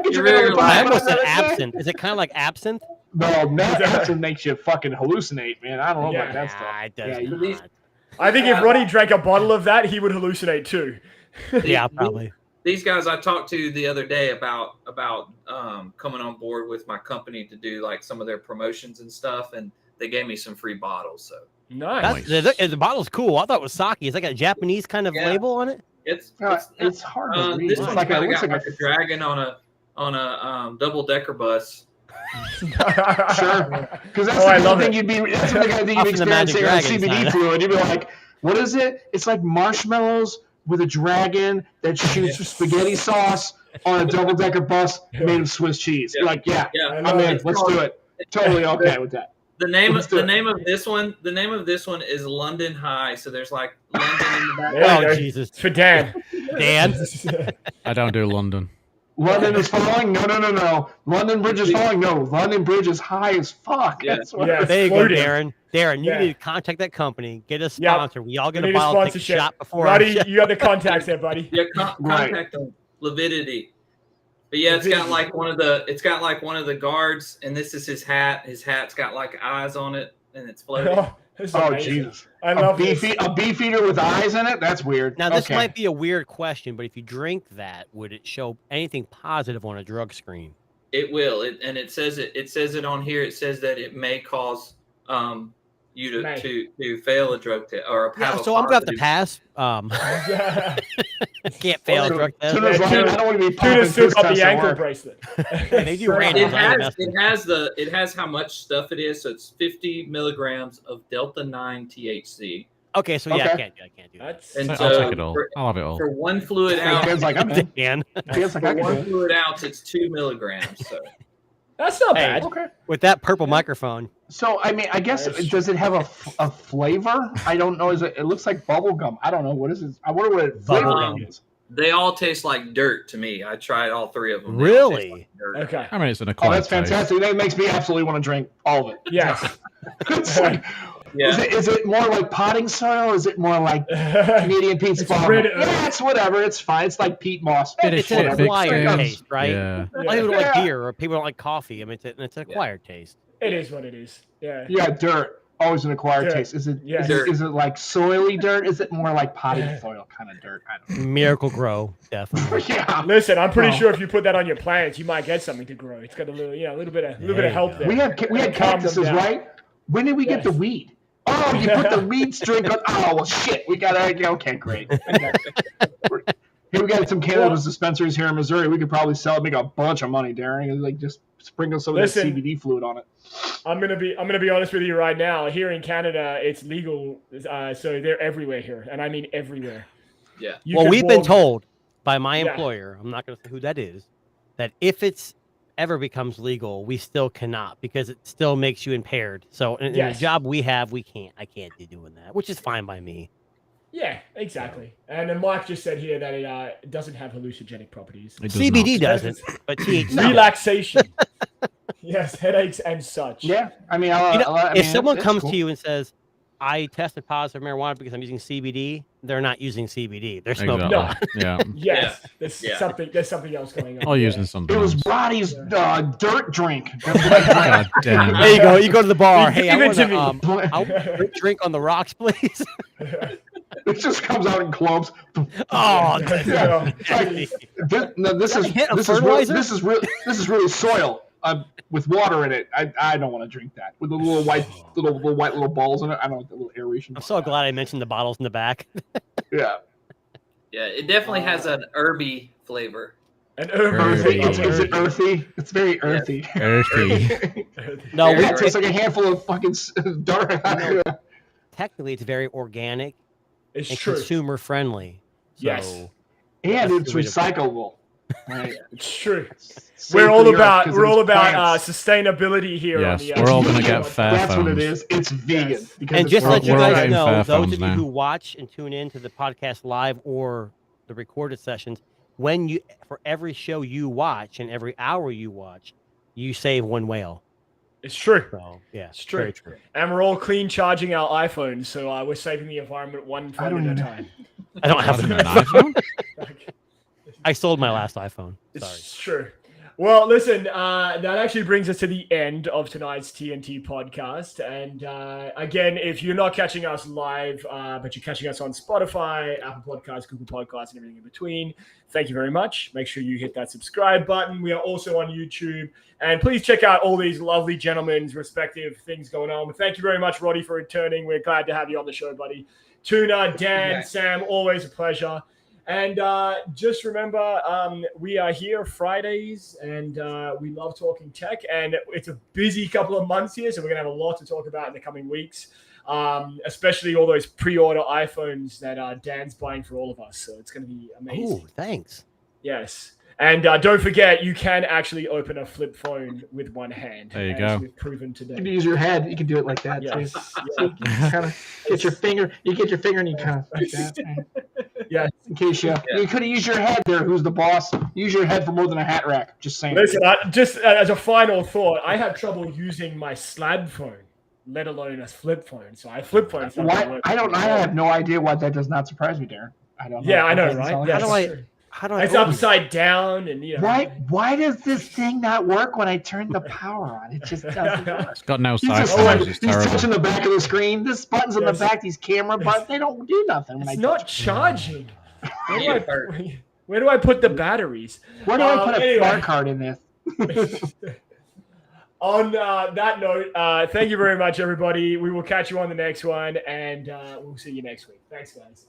get you another bottle. I almost said absinthe. Is it kind of like absinthe? No, absinthe makes you fucking hallucinate, man. I don't know about that stuff. It does not. I think if Roddy drank a bottle of that, he would hallucinate too. Yeah, probably. These guys I talked to the other day about coming on board with my company to do like some of their promotions and stuff, and they gave me some free bottles. So nice. The bottle's cool. I thought it was sake. It's like a Japanese kind of label on it. It's hard to read. This one's got like a dragon on a double-decker bus Sure, because that's I the love thing it. that's the kind of thing you'd Puffing the Magic experiencing on Dragon CBD side. fluid. You'd be like, what is it? It's like marshmallows with a dragon that shoots spaghetti sauce on a double-decker bus made of Swiss cheese. You're like, yeah, Yeah. I'm in. It's Let's called- do it. Totally okay with that. The name Let's do it. the name of this one is London High. So there's like London in the back. There you Oh, go. Jesus. It's for Dan. Dan? I don't do London. London is falling? No. London Bridge is falling? No. London Bridge is high as fuck. Yeah. That's what Yeah. There you go, Floating. Darren. Darren, you Yeah. need to contact that company, get a Yep. sponsor. We all get We a need a bottle, take a sponsorship. shot before Roddy, our show. you got the contacts there, buddy. Yeah, Right. contact them. Lividity. But yeah, it's got like one of the guards, and this is his hat. His hat's got like eyes on it, and it's floating. Oh, this is Oh, amazing. Jesus. I A love this. beef eater with eyes in it? That's weird. Now, this Okay. might be a weird question, but if you drink that, would it show anything positive on a drug screen? It will, it says it. It says it on here. It says that it may cause you May. to fail a drug test or Yeah, have a so I'm going to have to positive- pass. Can't fail a drug test. Tuna's like, I don't want to be pumping Tuna still piss got tests the so ankle hard. bracelet. Yeah, they do So- random. It has how much stuff it is. So it's 50 milligrams of Delta 9 THC. Okay, so yeah, Okay. I can't do that. That's And I'll so take it all. I'll have it all. For one fluid Hey, ounce, Ben's like, I'm in. Dan, Ben's like, I for can one do it. fluid ounce, it's 2 milligrams. So that's not Hey. bad. Okay. with that purple microphone, So, I mean, I guess, That's does it have a flavor? I don't know. It looks like bubble gum. I don't know. What is it? I wonder what it flavor Bubblegum. is. they all taste like dirt to me. I tried all three of them. They all Really? taste like dirt. Okay. I mean, it's an Oh, acquired that's taste. fantastic. That makes me absolutely want to drink all of it. Yes. It's like, Yeah. is it more like potting soil? Is it more like Canadian Pete's It's farm? red- Yeah, it's whatever. It's fine. It's like peat moss. Bit of It's an shit fixed acquired in. taste, right? Yeah. A lot of people don't like Yeah. beer, or people don't like coffee. I mean, it's an acquired taste. It is what it is. Yeah. Yeah, dirt. Always an acquired Dirt. taste. Is it? Yeah. Is it like soily dirt? Is it more like potting soil kind of dirt? I don't Miracle Grow, definitely. know. Yeah. Listen, I'm pretty Well- sure if you put that on your plants, you might get something to grow. It's got a little, a little bit There of you help go. there. We had Calm them cactuses, down. right? When did we get the Yes. weed? Oh, you put the weed string on. Oh, well, shit. We got to. Okay, great. Here we got some cannabis dispensaries here in Missouri. We could probably sell it, make a bunch of money, Darren. Like just sprinkle some of Listen. that CBD fluid on it. I'm gonna be honest with you right now. Here in Canada, it's legal, so they're everywhere here, and I mean everywhere. Yeah. You Well, could we've been walk- told by my Yeah. employer, I'm not going to say who that is, that if it's ever becomes legal, we still cannot because it still makes you impaired. So in Yes. the job we have, I can't be doing that, which is fine by me. Yeah, exactly. And then Mike just said here that it doesn't have hallucinogenic properties. It does CBD not. doesn't, but THC. Relaxation. Yes, headaches and such. Yeah, I mean, You know, I if mean, someone that's comes cool. to you and says, I tested positive for marijuana because I'm using CBD, they're not using CBD. They're smoking. Exactly. Yeah. Yes, there's Yeah. something else going on. Or Yeah. using something It was else. Roddy's dirt drink. That's what I God damn. There you go. You go to the bar. Hey, I Give it to want me. to I want a drink on the rocks, please. It just comes out in clumps. Oh, Yeah. This is hit of this is fertilizer? this is really soil with water in it. I don't want to drink that with the little white balls in it. I don't want the little aeration. I'm so glad I mentioned the bottles in the back. Yeah, Yeah, it definitely has an herby flavor. An herb. earthy. Earthy. Is it earthy? It's very earthy. Earthy. No, Yeah, we it tastes like a handful of fucking dark. technically it's very organic It's and true. consumer friendly. So, Yes. And That's it's the way to put it. recyclable. Right. It's true. Safe We're for all the earth about 'cause we're all it's about plants. sustainability here. Yes, on the, we're all gonna gonna get fair That's what it phones. is. It's vegan. Yes. Because And it's just to let you we're all guys getting know, fair those phones of you now. who watch and tune in to the podcast live or the recorded sessions, for every show you watch and every hour you watch, you save one whale. It's true. So yeah, It's true. very true. And we're all clean charging our iPhones, so we're saving the environment one I phone don't at a even- time. I don't have Having an an iPhone? I sold my last iPhone. Sorry. It's true. Well, listen, that actually brings us to the end of tonight's TNT podcast. And again, if you're not catching us live, but you're catching us on Spotify, Apple Podcasts, Google Podcasts, and everything in between, thank you very much. Make sure you hit that subscribe button. We are also on YouTube. And please check out all these lovely gentlemen's respective things going on. But thank you very much, Roddy, for returning. We're glad to have you on the show, buddy. Tuna, Dan, Yeah. Sam, always a pleasure. And just remember, we are here Fridays, and we love talking tech. And it's a busy couple of months here, so we're going to have a lot to talk about in the coming weeks, especially all those pre-order iPhones that Dan's buying for all of us. So it's going to be amazing. Oh, thanks. Yes. And don't forget, you can actually open a flip phone with one hand. There you go. We've proven today. You can use your head. You can do it like that. Yes. Too. So you kind of get your finger. You get your finger and you kind of like that. Yeah. In case you could have used your head there. Who's the boss? Use your head for more than a hat rack. Just saying. Listen, just as a final thought, I have trouble using my slab phone, let alone a flip phone. So I flip phone. Why? I have no idea why that does not surprise me, Darren. I don't know. Yeah, I know, right? How do I? It's upside down, and Why does this thing not work when I turn the power on? It just doesn't work. It's got no He's side just panels. It's he's terrible. touching the back of the screen. This button's on the back. These camera buttons, they don't do nothing. When it's I not touch charging. Where do I put the batteries? Where do I put a smart card in this? On that note, thank you very much, everybody. We will catch you on the next one, and we'll see you next week. Thanks, guys.